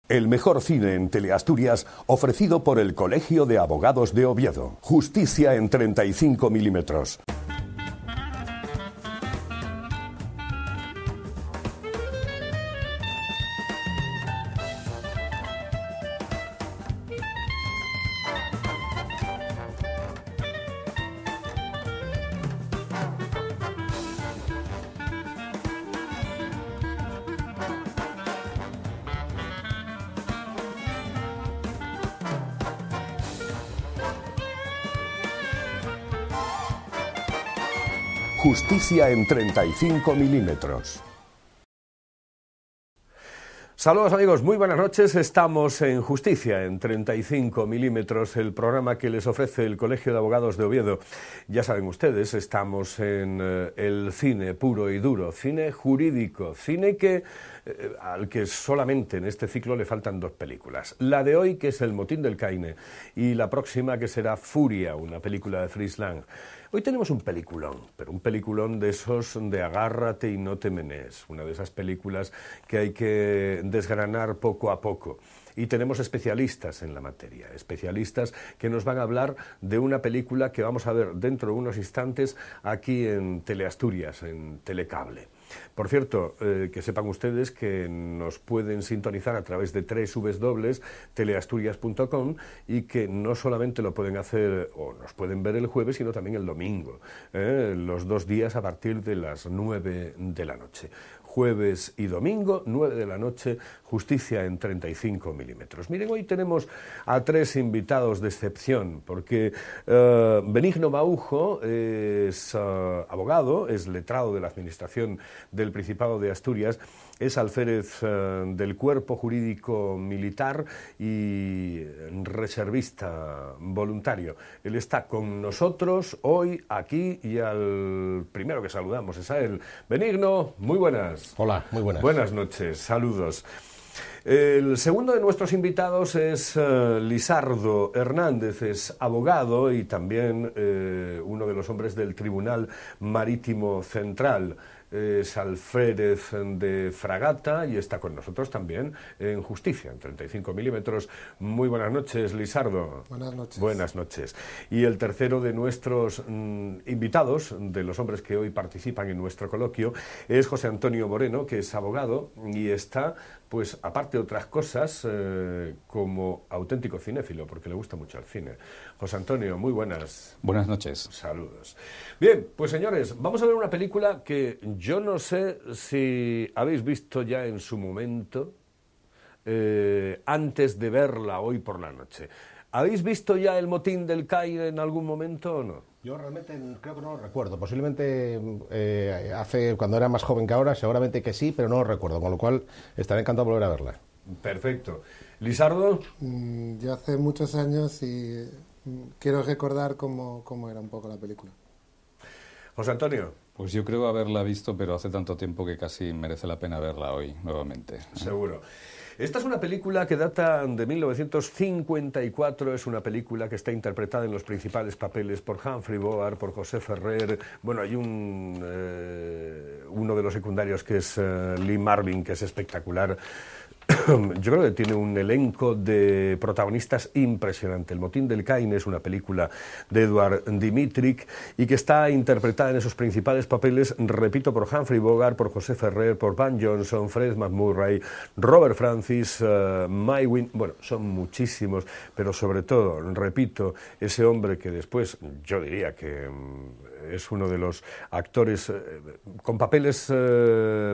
El mejor cine en Teleasturias, ofrecido por el Colegio de Abogados de Oviedo. Justicia en 35 milímetros. Justicia en 35 milímetros. Saludos amigos, muy buenas noches. Estamos en Justicia en 35 milímetros, el programa que les ofrece el Colegio de Abogados de Oviedo. Ya saben ustedes, estamos en el cine puro y duro, cine jurídico, cine al que solamente en este ciclo le faltan dos películas. La de hoy, que es El motín del Caine, y la próxima, que será Furia, una película de Fritz Lang. Hoy tenemos un peliculón, pero un peliculón de esos de agárrate y no te menees, una de esas películas que hay que desgranar poco a poco. Y tenemos especialistas en la materia, especialistas que nos van a hablar de una película que vamos a ver dentro de unos instantes aquí en Teleasturias, en Telecable. Por cierto, que sepan ustedes que nos pueden sintonizar a través de www.teleasturias.com y que no solamente lo pueden hacer o nos pueden ver el jueves, sino también el domingo, los dos días a partir de las 9 de la noche. Jueves y domingo, 9 de la noche, Justicia en 35 milímetros. Miren, hoy tenemos a tres invitados de excepción, porque Benigno Maujo es abogado, es letrado de la Administración del Principado de Asturias, es alférez del Cuerpo Jurídico Militar y reservista voluntario. Él está con nosotros hoy, aquí, y al primero que saludamos es a él. Benigno, muy buenas. Hola, muy buenas. Buenas noches, saludos. El segundo de nuestros invitados es Lisardo Hernández, es abogado y también uno de los hombres del Tribunal Marítimo Central. Es alférez de fragata y está con nosotros también en Justicia, en 35 milímetros. Muy buenas noches, Lisardo. Buenas noches. Buenas noches. Y el tercero de nuestros invitados, de los hombres que hoy participan en nuestro coloquio, es José Antonio Moreno, que es abogado y está, pues, aparte de otras cosas, como auténtico cinéfilo, porque le gusta mucho el cine. José Antonio, muy buenas. Buenas noches. Saludos. Bien, pues señores, vamos a ver una película que yo no sé si habéis visto ya en su momento, antes de verla hoy por la noche. ¿Habéis visto ya El motín del Caine en algún momento o no? Yo realmente creo que no lo recuerdo. Posiblemente cuando era más joven que ahora, seguramente que sí, pero no lo recuerdo, con lo cual estaré encantado de volver a verla. Perfecto. ¿Lisardo? Yo hace muchos años y quiero recordar cómo era un poco la película. José Antonio. Pues yo creo haberla visto, pero hace tanto tiempo que casi merece la pena verla hoy nuevamente. Seguro. Esta es una película que data de 1954, es una película que está interpretada en los principales papeles por Humphrey Bogart, por José Ferrer. Bueno, hay uno de los secundarios que es Lee Marvin, que es espectacular. Yo creo que tiene un elenco de protagonistas impresionante. El motín del Caine es una película de Edward Dmytryk y que está interpretada en esos principales papeles, repito, por Humphrey Bogart, por José Ferrer, por Van Johnson, Fred McMurray, Robert Francis, Maywin. Bueno, son muchísimos, pero sobre todo, repito, ese hombre que después, yo diría que es uno de los actores con papeles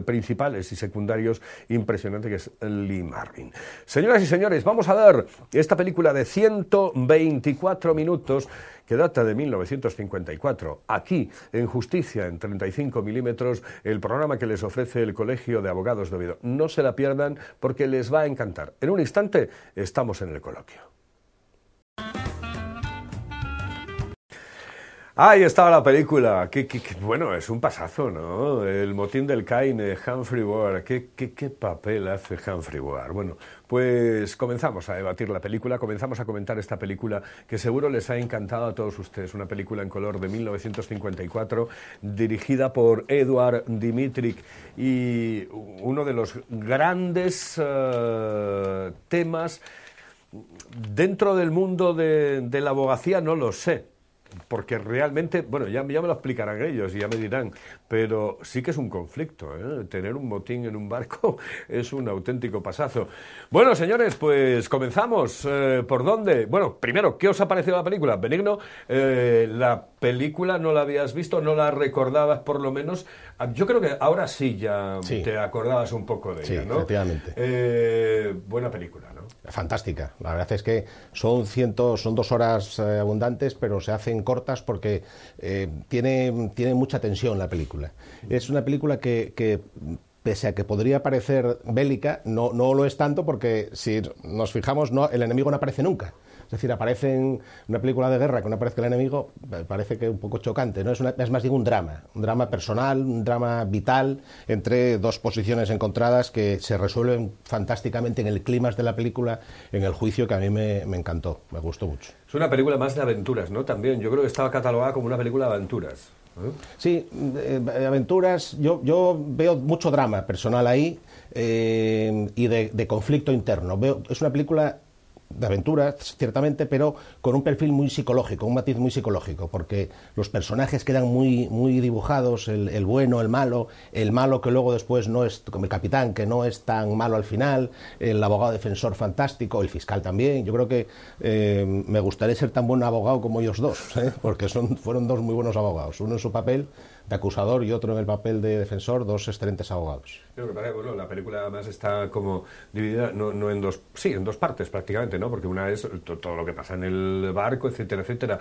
principales y secundarios impresionante, que es Lee Marvin. Señoras y señores, vamos a ver esta película de 124 minutos que data de 1954, aquí en Justicia en 35 milímetros, el programa que les ofrece el Colegio de Abogados de Oviedo. No se la pierdan porque les va a encantar. En un instante estamos en el coloquio. Ahí estaba la película. Bueno, es un pasazo, ¿no? El motín del Caine, Humphrey Bogart. ¿Qué papel hace Humphrey Bogart? Bueno, pues comenzamos a debatir la película, comenzamos a comentar esta película que seguro les ha encantado a todos ustedes. Una película en color de 1954, dirigida por Edward Dmytryk, y uno de los grandes temas dentro del mundo de la abogacía, no lo sé. Porque realmente, bueno, ya me lo explicarán ellos y ya me dirán, pero sí que es un conflicto, ¿eh? Tener un motín en un barco es un auténtico pasazo. Bueno, señores, pues comenzamos. ¿Por dónde? Bueno, primero, ¿qué os ha parecido la película? Benigno, la película no la habías visto, no la recordabas por lo menos. Yo creo que ahora sí ya te acordabas un poco de ella, ¿no? Efectivamente. Buena película, ¿no? Fantástica. La verdad es que son 2 horas abundantes, pero se hacen cortas porque tiene mucha tensión la película. Es una película que pese a que podría parecer bélica, no lo es tanto, porque si nos fijamos, el enemigo no aparece nunca. Es decir, aparece en una película de guerra que no aparezca el enemigo, parece que es un poco chocante, ¿no? Es más bien un drama personal, un drama vital entre dos posiciones encontradas que se resuelven fantásticamente en el clímax de la película, en el juicio, que a mí me encantó, me gustó mucho. Es una película más de aventuras, ¿no? También, yo creo que estaba catalogada como una película de aventuras. Sí, aventuras, yo veo mucho drama personal ahí y de conflicto interno. Es una película de aventuras, ciertamente, pero con un perfil muy psicológico, un matiz muy psicológico, porque los personajes quedan muy dibujados, el bueno, el malo que luego después no es, como el capitán, que no es tan malo al final, el abogado defensor fantástico, el fiscal también. Yo creo que me gustaría ser tan buen abogado como ellos dos, porque fueron dos muy buenos abogados, uno en su papel de acusador y otro en el papel de defensor, dos excelentes abogados. Bueno, la película además está como dividida no en dos, sí, en dos partes prácticamente, ¿no? Porque una es todo lo que pasa en el barco, etcétera, etcétera.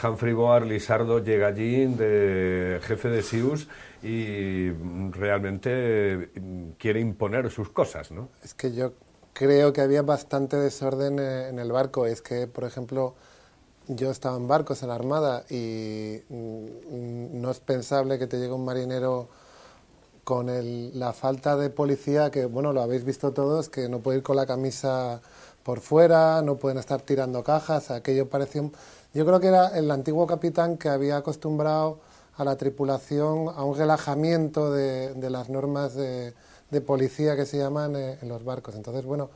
Humphrey Bogart, Lizardo, llega allí de jefe de SEALs y realmente quiere imponer sus cosas, ¿no? Es que yo creo que había bastante desorden en el barco. Es que, por ejemplo, yo estaba en barcos en la Armada y no es pensable que te llegue un marinero con la falta de policía, que, bueno, lo habéis visto todos, que no puede ir con la camisa por fuera, no pueden estar tirando cajas. Aquello parecía yo creo que era el antiguo capitán que había acostumbrado a la tripulación a un relajamiento de las normas de policía que se llaman en los barcos. Entonces, bueno,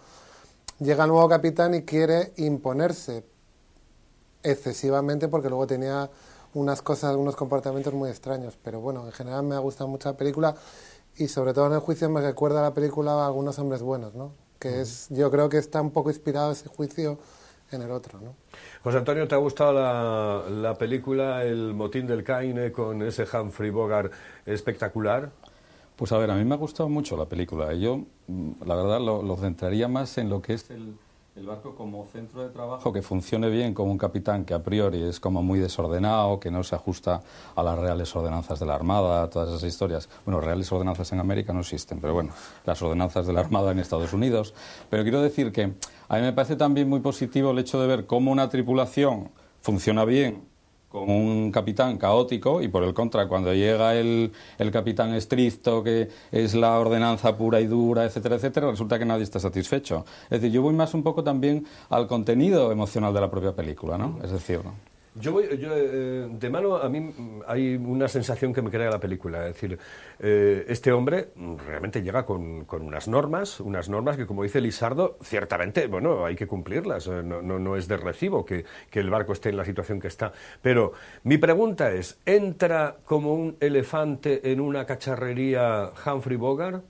llega el nuevo capitán y quiere imponerse excesivamente, porque luego tenía unos comportamientos muy extraños. Pero bueno, en general me ha gustado mucho la película, y sobre todo en el juicio me recuerda a la película a Algunos hombres buenos, ¿no? Que yo creo que está un poco inspirado ese juicio en el otro, ¿no? José Antonio, ¿te ha gustado la película El motín del Caine con ese Humphrey Bogart espectacular? Pues a ver, a mí me ha gustado mucho la película. Yo, la verdad, lo centraría más en lo que es el barco como centro de trabajo, que funcione bien, como un capitán que a priori es como muy desordenado, que no se ajusta a las reales ordenanzas de la Armada, todas esas historias. Bueno, reales ordenanzas en América no existen, pero bueno, las ordenanzas de la Armada en Estados Unidos. Pero quiero decir que a mí me parece también muy positivo el hecho de ver cómo una tripulación funciona bien con un capitán caótico, y por el contra, cuando llega el capitán estricto, que es la ordenanza pura y dura, etcétera, etcétera, resulta que nadie está satisfecho. Es decir, yo voy más un poco también al contenido emocional de la propia película, ¿no? Es decir, ¿no? De mano, a mí hay una sensación que me crea la película. Es decir, este hombre realmente llega con unas normas que, como dice Lizardo, ciertamente, bueno, hay que cumplirlas. No es de recibo que el barco esté en la situación que está. Pero mi pregunta es, ¿entra como un elefante en una cacharrería Humphrey Bogart?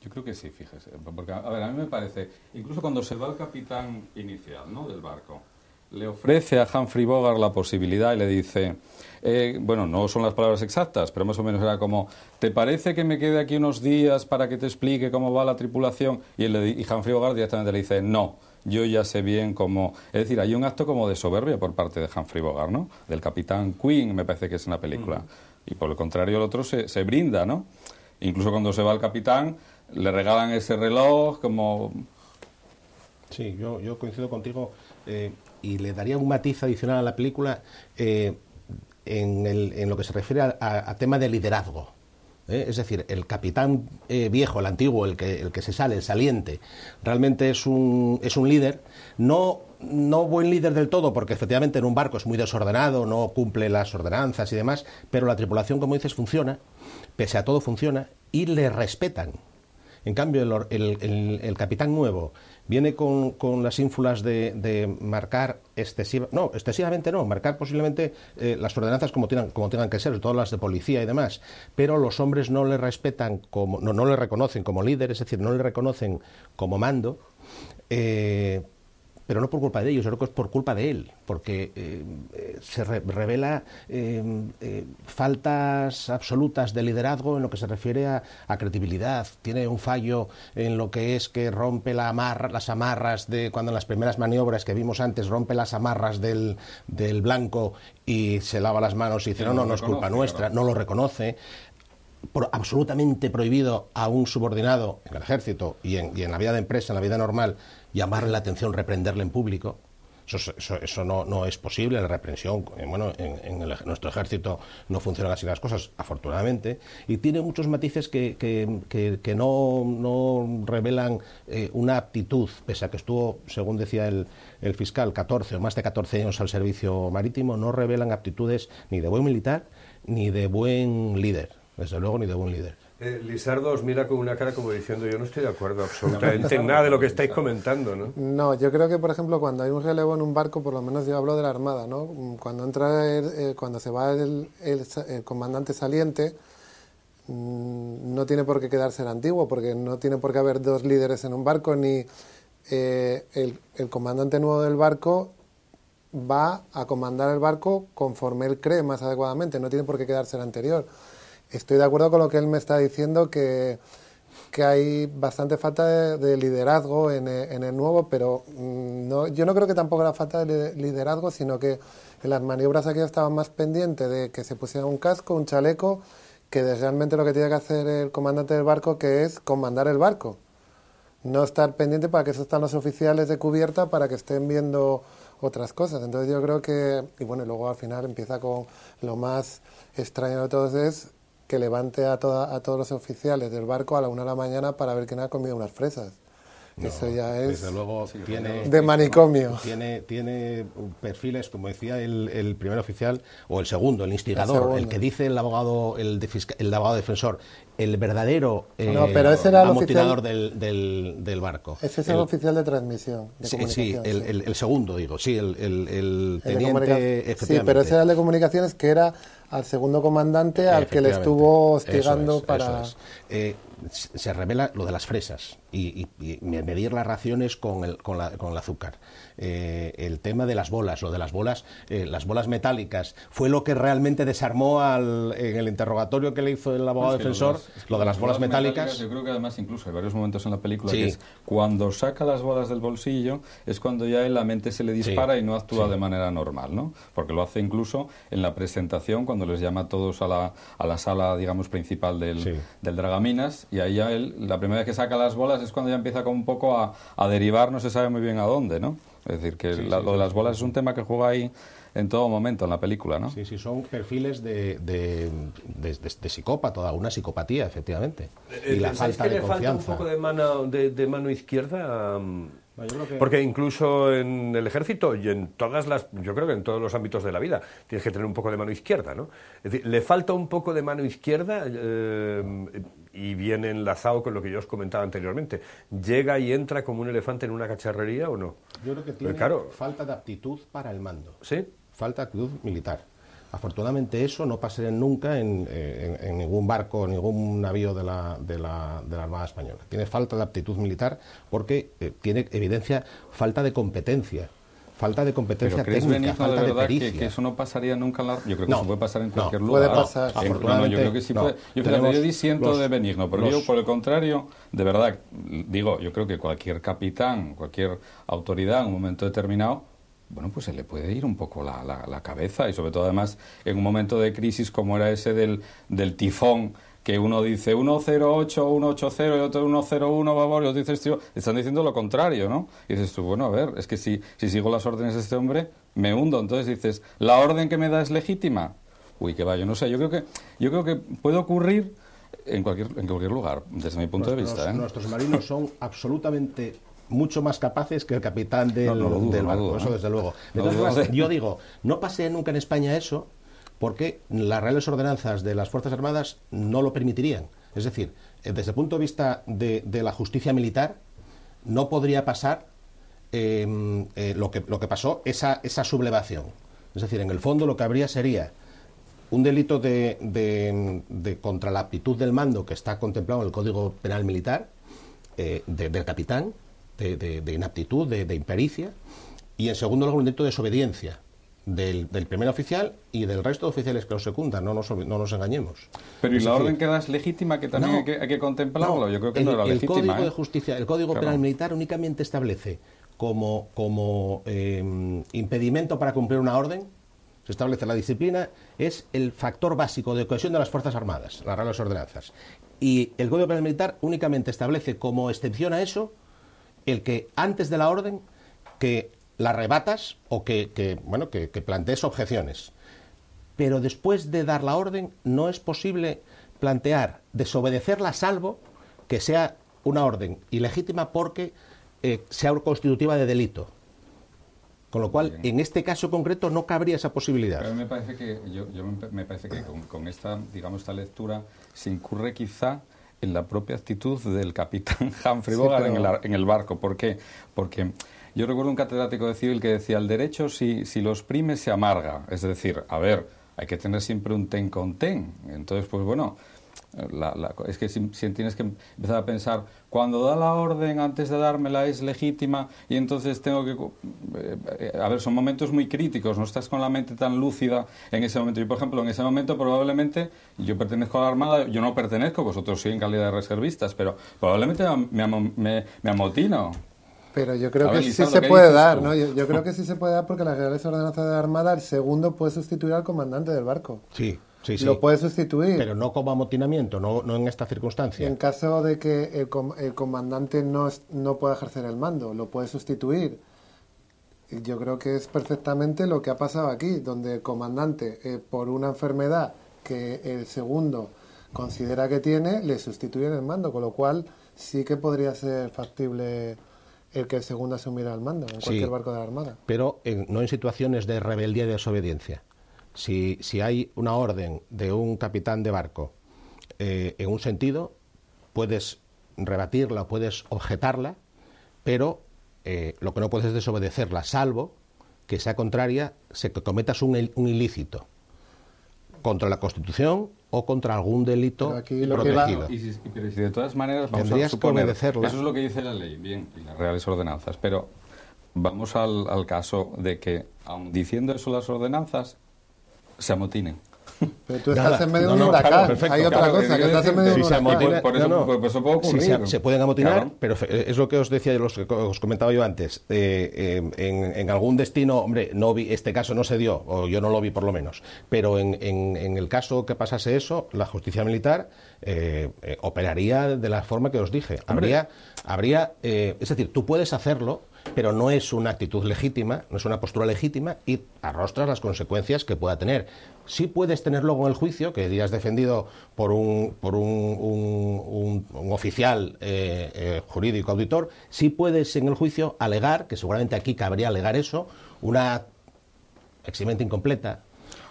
Yo creo que sí, fíjese. Porque, a ver, a mí me parece, incluso cuando se va el capitán inicial, ¿no?, del barco, le ofrece a Humphrey Bogart la posibilidad y le dice, bueno, no son las palabras exactas, pero más o menos era como, ¿te parece que me quede aquí unos días para que te explique cómo va la tripulación? Y Humphrey Bogart directamente le dice, no, yo ya sé bien cómo... Es decir, hay un acto como de soberbia por parte de Humphrey Bogart, ¿no? Del capitán Quinn, me parece que es en la película. Y por el contrario, el otro se brinda, ¿no? Incluso cuando se va el capitán, le regalan ese reloj como... Sí, yo coincido contigo. y le daría un matiz adicional a la película en lo que se refiere a tema de liderazgo. Es decir, el capitán viejo, el antiguo, el que se sale, el saliente, realmente es un líder, no buen líder del todo, porque efectivamente en un barco es muy desordenado, no cumple las ordenanzas y demás, pero la tripulación, como dices, funciona, pese a todo funciona, y le respetan. En cambio, el capitán nuevo viene con las ínfulas de marcar excesivamente no, marcar posiblemente las ordenanzas como tengan que ser, todas las de policía y demás, pero los hombres no le respetan, no le reconocen como líder, es decir, no le reconocen como mando, pero no por culpa de ellos, yo creo que es por culpa de él, porque se revela faltas absolutas de liderazgo en lo que se refiere a credibilidad. Tiene un fallo en lo que es que rompe las amarras de cuando en las primeras maniobras que vimos antes rompe las amarras del blanco y se lava las manos y dice no es culpa nuestra, no lo reconoce. Absolutamente prohibido a un subordinado en el ejército y en la vida de empresa, en la vida normal, llamarle la atención, reprenderle en público. Eso no es posible. La reprensión, en nuestro ejército no funcionan así las cosas, afortunadamente, y tiene muchos matices que no revelan una aptitud, pese a que estuvo, según decía el fiscal, 14 o más de 14 años al servicio marítimo, no revelan aptitudes ni de buen militar ni de buen líder. Desde luego, ni de buen líder. Lizardo os mira con una cara como diciendo yo no estoy de acuerdo absolutamente en nada de lo que estáis comentando, ¿no? No, yo creo que, por ejemplo, cuando hay un relevo en un barco, por lo menos yo hablo de la Armada, ¿no? Cuando se va el comandante saliente, no tiene por qué quedarse el antiguo, porque no tiene por qué haber dos líderes en un barco, ni el comandante nuevo del barco va a comandar el barco conforme él cree más adecuadamente, no tiene por qué quedarse el anterior. Estoy de acuerdo con lo que él me está diciendo, que hay bastante falta de liderazgo en el nuevo, pero yo no creo que tampoco era falta de liderazgo, sino que en las maniobras aquí estaban más pendientes de que se pusiera un casco, un chaleco, que de realmente lo que tiene que hacer el comandante del barco, que es comandar el barco. No estar pendiente para que eso están los oficiales de cubierta para que estén viendo otras cosas. Entonces yo creo que, y luego al final empieza con lo más extraño de todos es que levante a todos los oficiales del barco a la 1 de la mañana para ver quién ha comido unas fresas. No, eso ya es desde luego tiene, de manicomio. Tiene perfiles, como decía el primer oficial, o el segundo, el instigador, el que dice el abogado defensor, el verdadero pero ese era amotinador del barco. Ese es el oficial de transmisión, de comunicaciones. Sí, el segundo, digo, sí, el teniente, efectivamente. Sí, pero ese era el de comunicaciones, que era al segundo comandante al que le estuvo hostigando para... se revela lo de las fresas y medir las raciones con el azúcar. El tema de las bolas, las bolas metálicas, fue lo que realmente desarmó en el interrogatorio que le hizo el abogado defensor, lo de las bolas metálicas. Yo creo que además incluso hay varios momentos en la película que es cuando saca las bolas del bolsillo es cuando ya en la mente se le dispara y no actúa de manera normal, ¿no? Porque lo hace incluso en la presentación cuando les llama a todos a la sala, digamos, principal del Dragaminas, y ahí ya la primera vez que saca las bolas es cuando ya empieza como un poco a derivar, no se sabe muy bien a dónde, ¿no? Es decir, que lo de las bolas es un tema que juega ahí en todo momento en la película, ¿no? Sí, son perfiles de psicópata, una psicopatía, efectivamente. Y la falta de confianza. ¿Le falta un poco de mano izquierda? Yo creo que... Porque incluso en el ejército y yo creo que en todos los ámbitos de la vida tienes que tener un poco de mano izquierda, ¿no? Es decir, le falta un poco de mano izquierda y viene enlazado con lo que yo os comentaba anteriormente. ¿Llega y entra como un elefante en una cacharrería o no? Yo creo que tiene falta de aptitud para el mando. ¿Sí? Falta de aptitud militar. Afortunadamente eso no pasaría nunca en ningún barco, ningún navío de la Armada Española. Tiene falta de aptitud militar porque tiene evidencia falta de competencia. Falta de competencia técnica, falta de pericia. Que eso no pasaría nunca en la... Yo creo que eso puede pasar en cualquier lugar. Puede pasar. Afortunadamente, yo creo que sí puede. Yo disiento de Benigno, pero yo, por el contrario, de verdad, digo, yo creo que cualquier capitán, cualquier autoridad en un momento determinado, bueno, pues se le puede ir un poco la cabeza, y sobre todo además en un momento de crisis como era ese del tifón que uno dice 108, 180 y otro 101, babor, y otro dices, tío, están diciendo lo contrario, ¿no? Y dices tú, bueno, a ver, es que si sigo las órdenes de este hombre, me hundo. Entonces dices, ¿la orden que me da es legítima? Uy, que va, yo no sé, yo creo que puede ocurrir en cualquier lugar, desde mi punto de vista. Nuestros marinos son absolutamente mucho más capaces que el capitán del barco, eso desde luego. De todas formas, yo digo, no pase nunca en España eso, porque las reales ordenanzas de las Fuerzas Armadas no lo permitirían. Es decir, desde el punto de vista de la justicia militar, no podría pasar lo que pasó, esa sublevación. Es decir, en el fondo lo que habría sería un delito de contra la aptitud del mando que está contemplado en el Código Penal Militar, del capitán, de inaptitud, de impericia, y en segundo lugar un delito de desobediencia del primer oficial y del resto de oficiales que lo secundan, no nos engañemos. Pero ¿y la orden que da es legítima, que también hay que contemplarlo? No, yo creo que no era legítima. El Código de Justicia, el Código Penal Militar únicamente establece como impedimento para cumplir una orden, se establece la disciplina, es el factor básico de cohesión de las Fuerzas Armadas, las reales ordenanzas. Y el Código Penal Militar únicamente establece como excepción a eso el que antes de la orden que la rebatas o que plantees objeciones. Pero después de dar la orden no es posible plantear desobedecerla, salvo que sea una orden ilegítima porque sea constitutiva de delito. Con lo cual, en este caso concreto no cabría esa posibilidad. Pero me parece que me parece que con esta lectura se incurre quizá en la propia actitud del capitán Humphrey Bogart en el barco. ¿Por qué? Porque yo recuerdo un catedrático de civil que decía, el derecho si lo exprime se amarga. Es decir, a ver, hay que tener siempre un ten con ten. Entonces, pues bueno, es que si tienes que empezar a pensar, cuando da la orden antes de dármela es legítima y entonces tengo que... a ver, son momentos muy críticos, no estás con la mente tan lúcida en ese momento. Yo, por ejemplo, en ese momento probablemente, yo pertenezco a la Armada, yo no pertenezco, vosotros sí en calidad de reservistas, pero probablemente me amotino. Pero yo creo que sí se puede dar, ¿no? Yo creo que sí se puede dar porque las reales ordenanzas de la Armada, el segundo puede sustituir al comandante del barco. Sí. Lo puede sustituir. Pero no como amotinamiento, no en esta circunstancia. En caso de que el comandante no pueda ejercer el mando, lo puede sustituir. Yo creo que es perfectamente lo que ha pasado aquí, donde el comandante, por una enfermedad que el segundo considera que tiene, le sustituye en el mando, con lo cual sí que podría ser factible el que el segundo asumiera el mando en cualquier barco de la Armada. Pero no en situaciones de rebeldía y desobediencia. Si hay una orden de un capitán de barco en un sentido, puedes rebatirla, puedes objetarla, pero lo que no puedes es desobedecerla, salvo que sea contraria, que cometas un ilícito contra la Constitución o contra algún delito protegido. Pero si de todas maneras vamos tendrías a suponer, que obedecerla. Eso es lo que dice la ley, bien, y las reales ordenanzas, pero vamos al caso de que, aun diciendo eso las ordenanzas, se amotinen. Pero tú estás en medio de un huracán. Hay otra cosa, que estás en medio de un huracán. Por eso puede ocurrir. Sí, se pueden amotinar, pero es lo que os decía, os comentaba yo antes. En algún destino, hombre, no vi, este caso no se dio, o yo no lo vi por lo menos, pero en el caso que pasase eso, la justicia militar operaría de la forma que os dije. Habría, es decir, tú puedes hacerlo, pero no es una actitud legítima, no es una postura legítima y arrostras las consecuencias que pueda tener. Sí puedes tener luego en el juicio, que dirías defendido por un oficial jurídico auditor, sí puedes en el juicio alegar, que seguramente aquí cabría alegar eso, una eximente incompleta,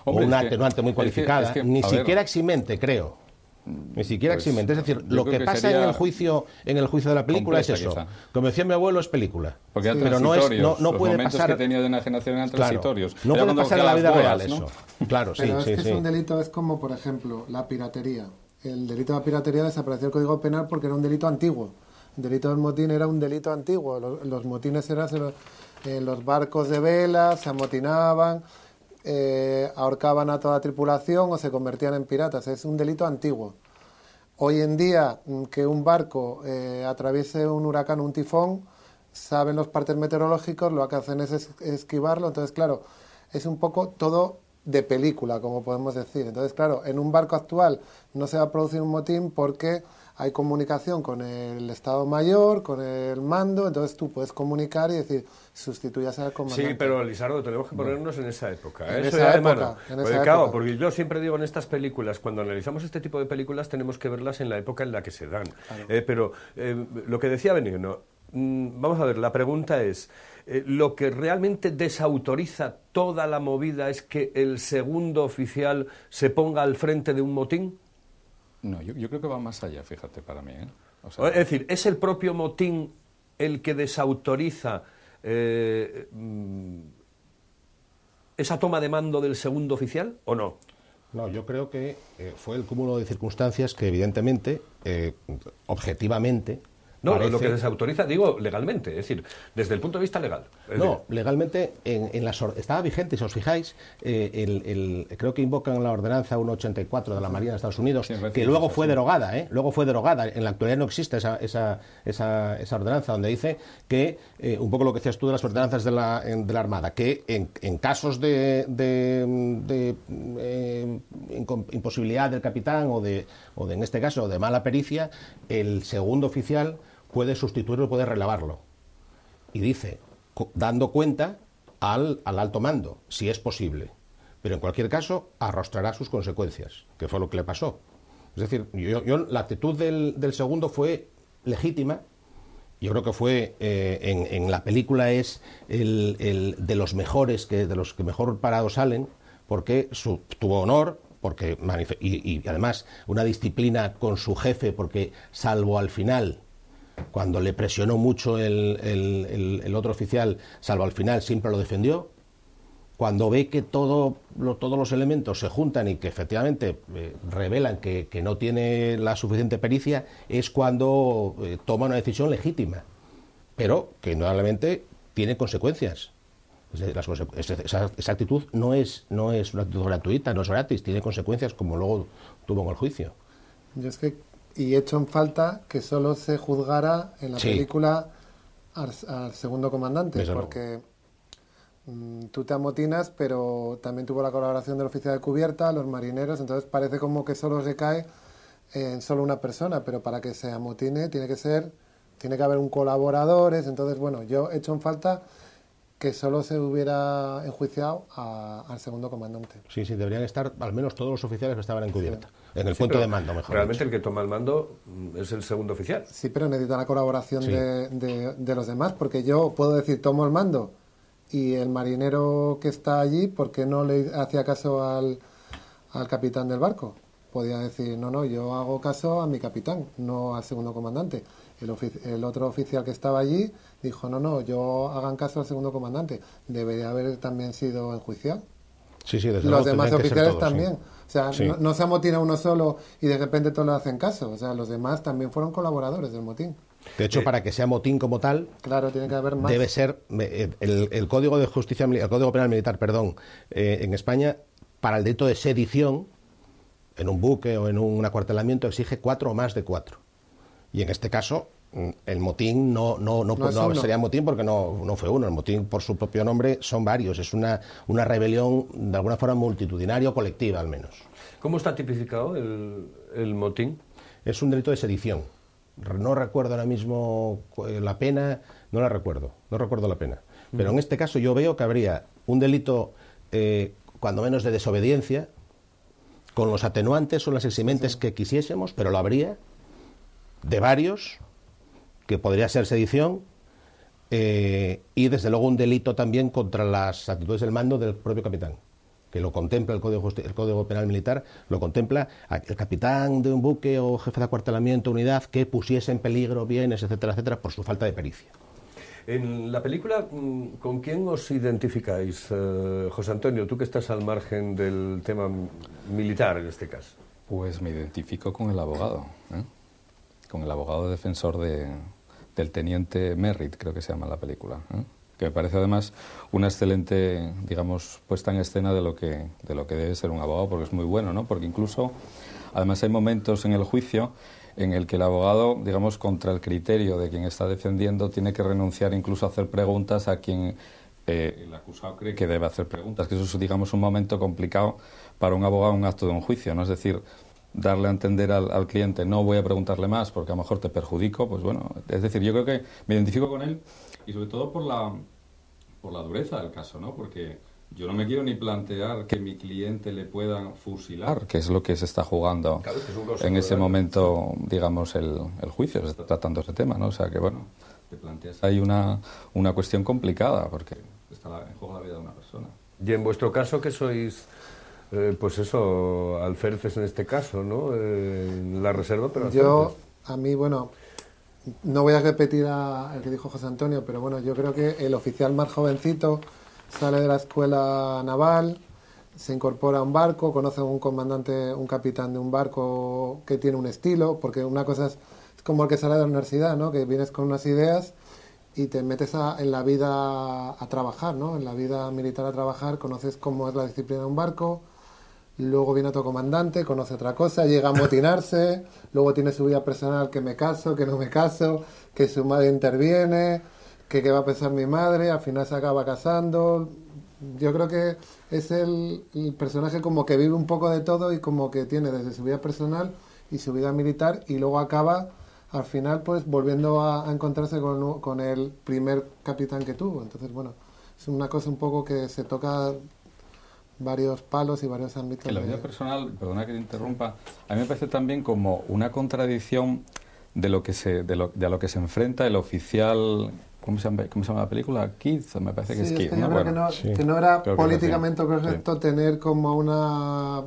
hombre, o una atenuante muy cualificada, ni siquiera eximente, creo. Ni siquiera eximente, es decir, lo que pasa en el juicio de la película es eso. Quizá. Como decía mi abuelo, es película. Porque sí, pero no puede pasar. Que he tenido de enajenación eran transitorios. No puede pasar en la vida real eso. Claro, pero es que es un delito, es como, por ejemplo, la piratería. El delito de la piratería desapareció del Código Penal porque era un delito antiguo. El delito del motín era un delito antiguo. Los motines eran en los barcos de vela, se amotinaban, ahorcaban a toda tripulación o se convertían en piratas. Es un delito antiguo. Hoy en día, que un barco atraviese un huracán o un tifón, saben los partes meteorológicos, lo que hacen es esquivarlo. Entonces, claro, es un poco todo de película, como podemos decir. Entonces, claro, en un barco actual no se va a producir un motín porque hay comunicación con el Estado Mayor, con el mando, entonces tú puedes comunicar y decir, sustituyas al comandante. Sí, pero Lisardo, tenemos que ponernos en esa época. En Eso esa ya, época, hermano. en Porque, esa claro, época. porque yo siempre digo en estas películas, cuando analizamos este tipo de películas, tenemos que verlas en la época en la que se dan. Claro. Pero lo que decía Benigno, vamos a ver, la pregunta es, ¿lo que realmente desautoriza toda la movida es que el segundo oficial se ponga al frente de un motín? No, yo creo que va más allá, fíjate, para mí, ¿eh? O Es sea, decir, ¿es el propio motín el que desautoriza esa toma de mando del segundo oficial o no? No, yo creo que fue el cúmulo de circunstancias que evidentemente, objetivamente... No, parece... lo que desautoriza, digo, legalmente, es decir, desde el punto de vista legal. No, legalmente estaba vigente, si os fijáis, creo que invocan la ordenanza 184 de la Marina de Estados Unidos, sí, que luego fue derogada, luego fue derogada. En la actualidad no existe esa ordenanza, donde dice que, un poco lo que decías tú de las ordenanzas de la Armada, que en casos de imposibilidad del capitán o en este caso, de mala pericia, el segundo oficial puede sustituirlo, puede relevarlo. Y dice, dando cuenta al alto mando, si es posible. Pero en cualquier caso, arrostrará sus consecuencias, que fue lo que le pasó. Es decir, la actitud del segundo fue legítima. Yo creo que fue, en la película es de los mejores, de los que mejor parados salen, porque tuvo honor, porque y además una disciplina con su jefe, porque salvo al final, cuando le presionó mucho el otro oficial, salvo al final siempre lo defendió. Cuando ve que todos los elementos se juntan y que efectivamente revelan que no tiene la suficiente pericia, es cuando toma una decisión legítima, pero que indudablemente tiene consecuencias. Esa actitud no es una actitud gratuita, no es gratis, tiene consecuencias, como luego tuvo en el juicio. Yo es que, y hecho en falta que solo se juzgara en la película al segundo comandante, desde porque tú te amotinas, pero también tuvo la colaboración del oficial de cubierta, los marineros, entonces parece como que solo recae en solo una persona, pero para que se amotine tiene que haber un colaborador, entonces bueno, yo he hecho en falta que solo se hubiera enjuiciado al segundo comandante. Sí, deberían estar al menos todos los oficiales que estaban en cubierta, en el Sí, puente de mando, mejor realmente dicho. el que toma el mando es el segundo oficial. Sí, pero necesita la colaboración Sí. de los demás, porque yo puedo decir, tomo el mando, y el marinero que está allí, ¿por qué no le hacía caso al capitán del barco? Podía decir, no, yo hago caso a mi capitán, no al segundo comandante. El otro oficial que estaba allí dijo, no, yo hagan caso al segundo comandante. Debería haber también sido enjuiciado. Sí, desde Los luego demás tendrían que ser oficiales todos, también. sí. O sea, Sí. no se amotina uno solo y de repente todos le hacen caso. O sea, los demás también fueron colaboradores del motín. De hecho, para que sea motín como tal, Claro, tiene que haber más. debe ser el Código de Justicia, el Código Penal Militar, en España, para el delito de sedición, en un buque o en un acuartelamiento, exige 4 o más de 4. Y en este caso, el motín no sería motín porque no fue uno. El motín, por su propio nombre, son varios. Es una rebelión, de alguna forma, multitudinaria o colectiva, al menos. ¿Cómo está tipificado el motín? Es un delito de sedición. No recuerdo ahora mismo la pena, no recuerdo la pena. Pero en este caso yo veo que habría un delito, cuando menos de desobediencia, con los atenuantes o las eximentes que quisiésemos, pero lo habría, de varios, que podría ser sedición, y desde luego un delito también contra las actitudes del mando del propio capitán, que lo contempla el Código Penal Militar, lo contempla el capitán de un buque o jefe de acuartelamiento, unidad, que pusiese en peligro bienes, etcétera, por su falta de pericia. En la película, ¿con quién os identificáis? José Antonio, tú que estás al margen del tema militar en este caso. Pues me identifico con el abogado, con el abogado defensor del teniente Merritt, creo que se llama la película, que me parece además una excelente, digamos, puesta en escena de lo que debe ser un abogado, porque es muy bueno, ¿no? Porque incluso, además hay momentos en el juicio en el que el abogado, digamos, contra el criterio de quien está defendiendo, tiene que renunciar incluso a hacer preguntas a quien el acusado cree que debe hacer preguntas, que eso es, digamos, un momento complicado para un abogado en un acto de un juicio, ¿no? Es decir, darle a entender al cliente, no voy a preguntarle más porque a lo mejor te perjudico, pues bueno, es decir, yo creo que me identifico con él y sobre todo por la dureza del caso, ¿no? Porque yo no me quiero ni plantear que mi cliente le puedan fusilar, que es lo que se está jugando en ese momento, digamos, el juicio, se está tratando ese tema, ¿no? O sea que, bueno, te planteas ahí una cuestión complicada, porque está en juego la vida de una persona. Y en vuestro caso, que sois, pues eso, alférezes en este caso, ¿no? La reserva, pero alférezes. A mí, bueno, no voy a repetir el que dijo José Antonio, pero bueno, yo creo que el oficial más jovencito sale de la escuela naval, se incorpora a un barco, conoce a un comandante, un capitán de un barco que tiene un estilo, porque una cosa es como el que sale de la universidad, ¿no? Que vienes con unas ideas y te metes en la vida a trabajar, ¿no? En la vida militar a trabajar, conoces cómo es la disciplina de un barco, luego viene otro comandante, conoce otra cosa, llega a motinarse, luego tiene su vida personal, que me caso, que no me caso, que su madre interviene, que qué va a pensar mi madre, al final se acaba casando. Yo creo que es el personaje como que vive un poco de todo y como que tiene desde su vida personal y su vida militar y luego acaba al final pues volviendo a encontrarse con el primer capitán que tuvo. Entonces, bueno, es una cosa un poco que se toca varios palos y varios ámbitos. Que la vida personal, perdona que te interrumpa, a mí me parece también como una contradicción de lo que a lo que se enfrenta el oficial. ¿Cómo se llama la película? Kids, me parece que sí, es Kids. Yo creo que no era políticamente correcto tener como una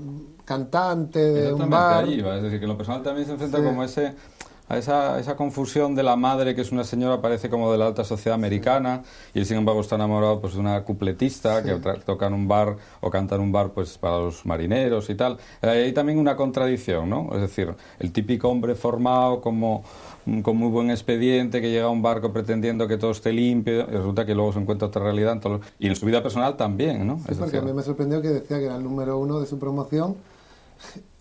cantante de un bar. Ahí va. Es decir, que en lo personal también se enfrenta como a esa confusión de la madre, que es una señora, parece como de la alta sociedad americana, y él sin embargo está enamorado pues de una cupletista que toca en un bar o canta en un bar pues para los marineros y tal. Hay también una contradicción, ¿no? Es decir, el típico hombre formado con muy buen expediente que llega a un barco pretendiendo que todo esté limpio y resulta que luego se encuentra otra realidad y en su vida personal también, ¿no? Sí, porque a mí me sorprendió que decía que era el número 1 de su promoción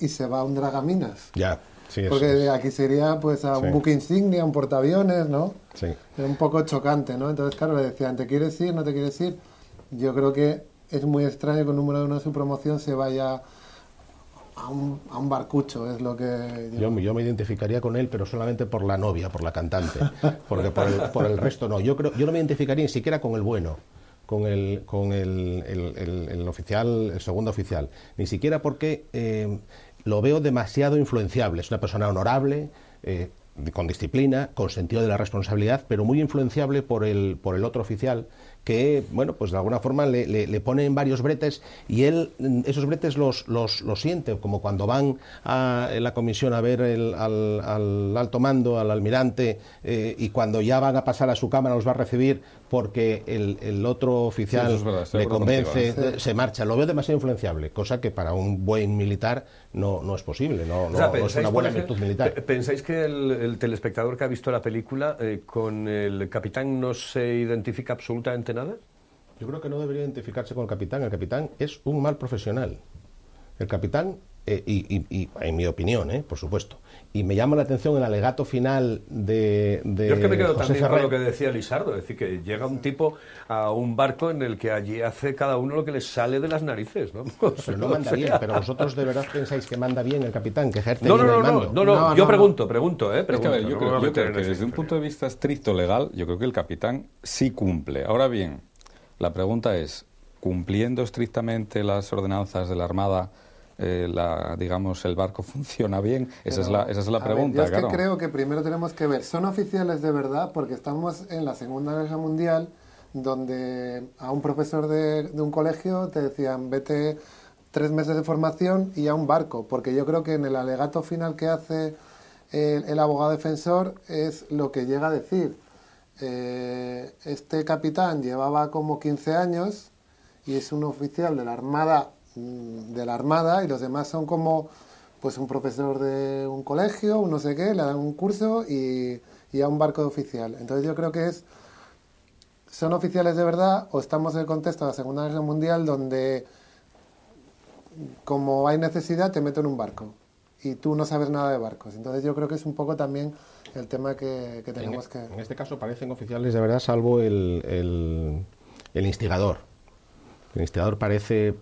y se va a un dragaminas. Ya. Sí, porque aquí sería pues a un buque insignia, un portaaviones, ¿no? Sí. Era un poco chocante, ¿no? Entonces, claro, le decían, ¿te quieres ir? ¿No te quieres ir? Yo creo que es muy extraño que el número 1 de su promoción se vaya a un barcucho, es lo que... Yo me identificaría con él, pero solamente por la novia, por la cantante, porque por el resto no. Yo no me identificaría ni siquiera con el bueno, con el oficial, el segundo oficial, ni siquiera porque lo veo demasiado influenciable. Es una persona honorable, con disciplina, con sentido de la responsabilidad, pero muy influenciable por el otro oficial, que, bueno, pues de alguna forma le pone en varios bretes y él esos bretes los siente, como cuando van en la comisión a ver al alto mando, al almirante, y cuando ya van a pasar a su cámara los va a recibir porque el otro oficial le convence, se marcha. Lo veo demasiado influenciable, cosa que para un buen militar no es posible, no es una buena virtud militar. ¿Pensáis que el telespectador que ha visto la película con el capitán no se identifica absolutamente nada? Yo creo que no debería identificarse con el capitán. El capitán es un mal profesional. El capitán, y en mi opinión, por supuesto, y me llama la atención el alegato final de Yo es que me quedo José también Ferrer, con lo que decía Lisardo, es decir, que llega un tipo a un barco en el que allí hace cada uno lo que les sale de las narices, ¿no? Pero no manda bien, pero vosotros de verdad pensáis que manda bien el capitán, que ejerce bien el mando. No, yo pregunto, Es que, a ver, yo creo que desde un punto de vista estricto legal, yo creo que el capitán sí cumple. Ahora bien, la pregunta es, ¿cumpliendo estrictamente las ordenanzas de la Armada, digamos, el barco funciona bien? Esa es la pregunta, ver, yo es que creo que primero tenemos que ver, ¿son oficiales de verdad? Porque estamos en la Segunda Guerra Mundial, donde a un profesor de un colegio te decían, vete 3 meses de formación y a un barco, porque yo creo que en el alegato final que hace el abogado defensor es lo que llega a decir. Este capitán llevaba como 15 años y es un oficial de la Armada, y los demás son como pues un profesor de un colegio, un no sé qué, le dan un curso y a un barco de oficial. Entonces yo creo que ¿son oficiales de verdad o estamos en el contexto de la Segunda Guerra Mundial donde como hay necesidad te meten en un barco y tú no sabes nada de barcos? Entonces yo creo que es un poco también el tema que tenemos que... En este caso parecen oficiales de verdad, salvo el el instigador. El instigador parece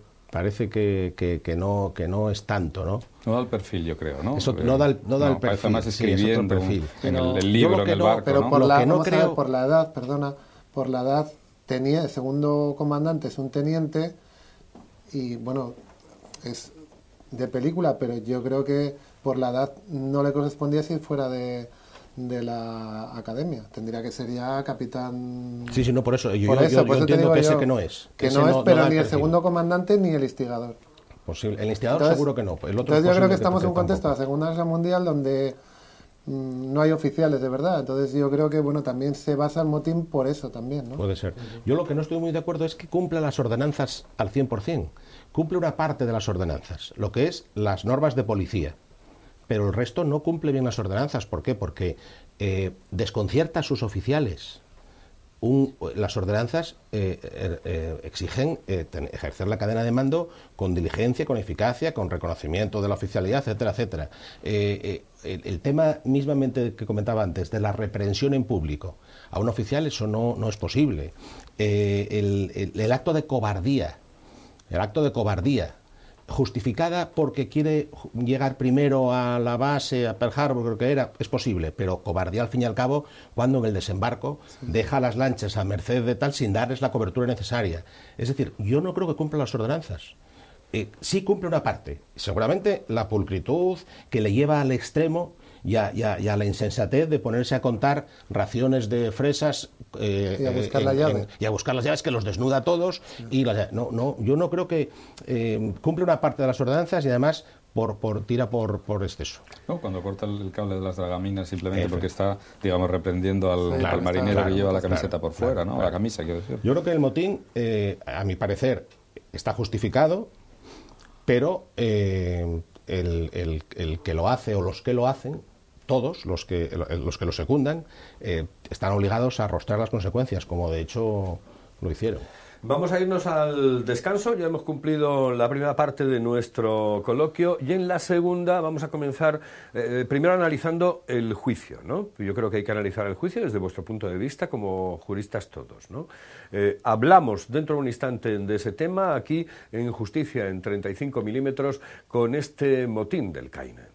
que no es tanto, ¿no? No da el perfil, yo creo, ¿no? Eso no da el perfil. Parece más escribiendo perfil. en el libro, en el barco, pero ¿no? por Lo la, que no vamos a ver, creo- por la edad, perdona, por la edad, el segundo comandante es un teniente y, bueno, es de película, pero yo creo que por la edad no le correspondía si fuera de la academia. Tendría que ser ya capitán. Sí, no, por eso. Yo Por eso te entiendo digo que yo ese que no es. Que Ese no es, pero da ni el perfil. segundo comandante ni el instigador. Posible. El instigador Entonces- seguro que no. El otro Entonces es yo creo posible que estamos en un contexto de la tampoco. Segunda Guerra Mundial donde no hay oficiales de verdad. Entonces yo creo que, bueno, también se basa el motín por eso también, ¿no? Puede ser. Yo lo que no estoy muy de acuerdo es que cumpla las ordenanzas al 100%. Cumple una parte de las ordenanzas, lo que es las normas de policía. Pero el resto no cumple bien las ordenanzas. ¿Por qué? Porque desconcierta a sus oficiales. Las ordenanzas exigen ejercer la cadena de mando con diligencia, con eficacia, con reconocimiento de la oficialidad, etcétera, etcétera. El tema mismamente que comentaba antes, de la reprensión en público, a un oficial eso no es posible. El acto de cobardía, justificada porque quiere llegar primero a la base, a Pearl Harbor, creo que era, es posible, pero cobardía al fin y al cabo cuando en el desembarco deja las lanchas a merced de tal sin darles la cobertura necesaria. Es decir, yo no creo que cumpla las ordenanzas. Sí cumple una parte, seguramente la pulcritud que le lleva al extremo y a la insensatez de ponerse a contar raciones de fresas Y a buscar la llave. y a buscar las llaves que los desnuda a todos. Y yo no creo que cumple una parte de las ordenanzas y además tira por exceso. No, cuando corta el cable de las dragaminas simplemente porque está, digamos, reprendiendo al marinero que lleva la camiseta por fuera, ¿no? La camisa, quiero decir. Yo creo que el motín, a mi parecer, está justificado, pero el que lo hace o los que lo hacen, todos los que lo secundan, están obligados a arrostrar las consecuencias, como de hecho lo hicieron. Vamos a irnos al descanso, ya hemos cumplido la primera parte de nuestro coloquio y en la segunda vamos a comenzar primero analizando el juicio, ¿no? Yo creo que hay que analizar el juicio desde vuestro punto de vista como juristas todos, ¿no? Hablamos dentro de un instante de ese tema aquí en Justicia en 35 milímetros con este motín del Caine.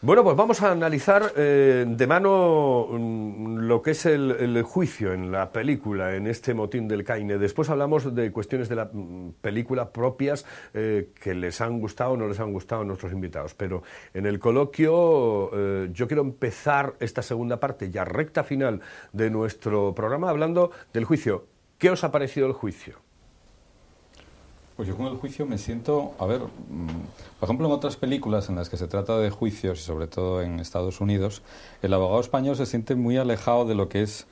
Bueno, pues vamos a analizar de mano lo que es el juicio en la película, en este motín del Caine. Después hablamos de cuestiones de la película propias que les han gustado o no les han gustado a nuestros invitados. Pero en el coloquio yo quiero empezar esta segunda parte, ya recta final de nuestro programa, hablando del juicio. ¿Qué os ha parecido el juicio? Pues yo con el juicio me siento, a ver, por ejemplo en otras películas en las que se trata de juicios y sobre todo en Estados Unidos, el abogado español se siente muy alejado de lo que es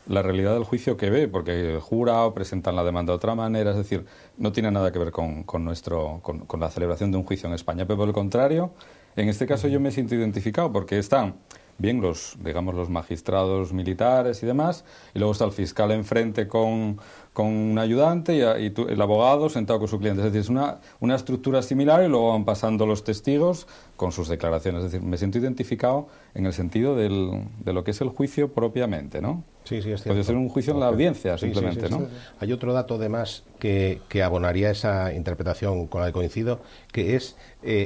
la realidad del juicio que ve, porque jura o presentan la demanda de otra manera, es decir, no tiene nada que ver con la celebración de un juicio en España, pero por el contrario, en este caso yo me siento identificado porque están bien los magistrados militares y demás, y luego está el fiscal enfrente con un ayudante y el abogado sentado con su cliente. Es decir, es una estructura similar y luego van pasando los testigos con sus declaraciones. Es decir, me siento identificado en el sentido de lo que es el juicio propiamente, ¿no? Sí, es cierto. Puede ser un juicio en la audiencia, Sí, simplemente, ¿no? Sí. Hay otro dato además que abonaría esa interpretación con la que coincido, que es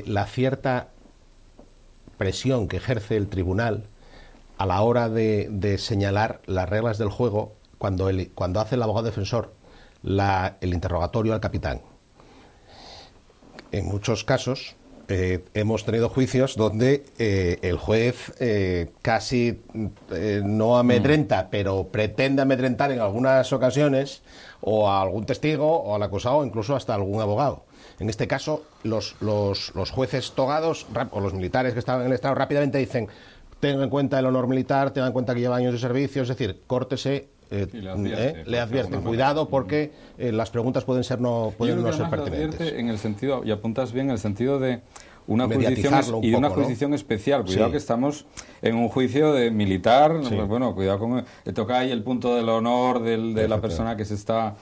la cierta presión que ejerce el tribunal a la hora de señalar las reglas del juego cuando hace el abogado defensor el interrogatorio al capitán. En muchos casos hemos tenido juicios donde el juez casi no amedrenta, pero pretende amedrentar en algunas ocasiones o a algún testigo o al acusado o incluso hasta algún abogado. En este caso, los jueces togados o los militares que estaban en el Estado rápidamente dicen: tengan en cuenta el honor militar, tengan en cuenta que lleva años de servicio, es decir, córtese, le advierten, cuidado porque las preguntas pueden no ser pertinentes. En el sentido, y apuntas bien, en el sentido de una mediatizarlo jurisdicción y de una poco, jurisdicción ¿no? especial. Cuidado Sí. que estamos en un juicio de militar, Sí. pues bueno, cuidado con toca ahí el punto del honor de la persona que se está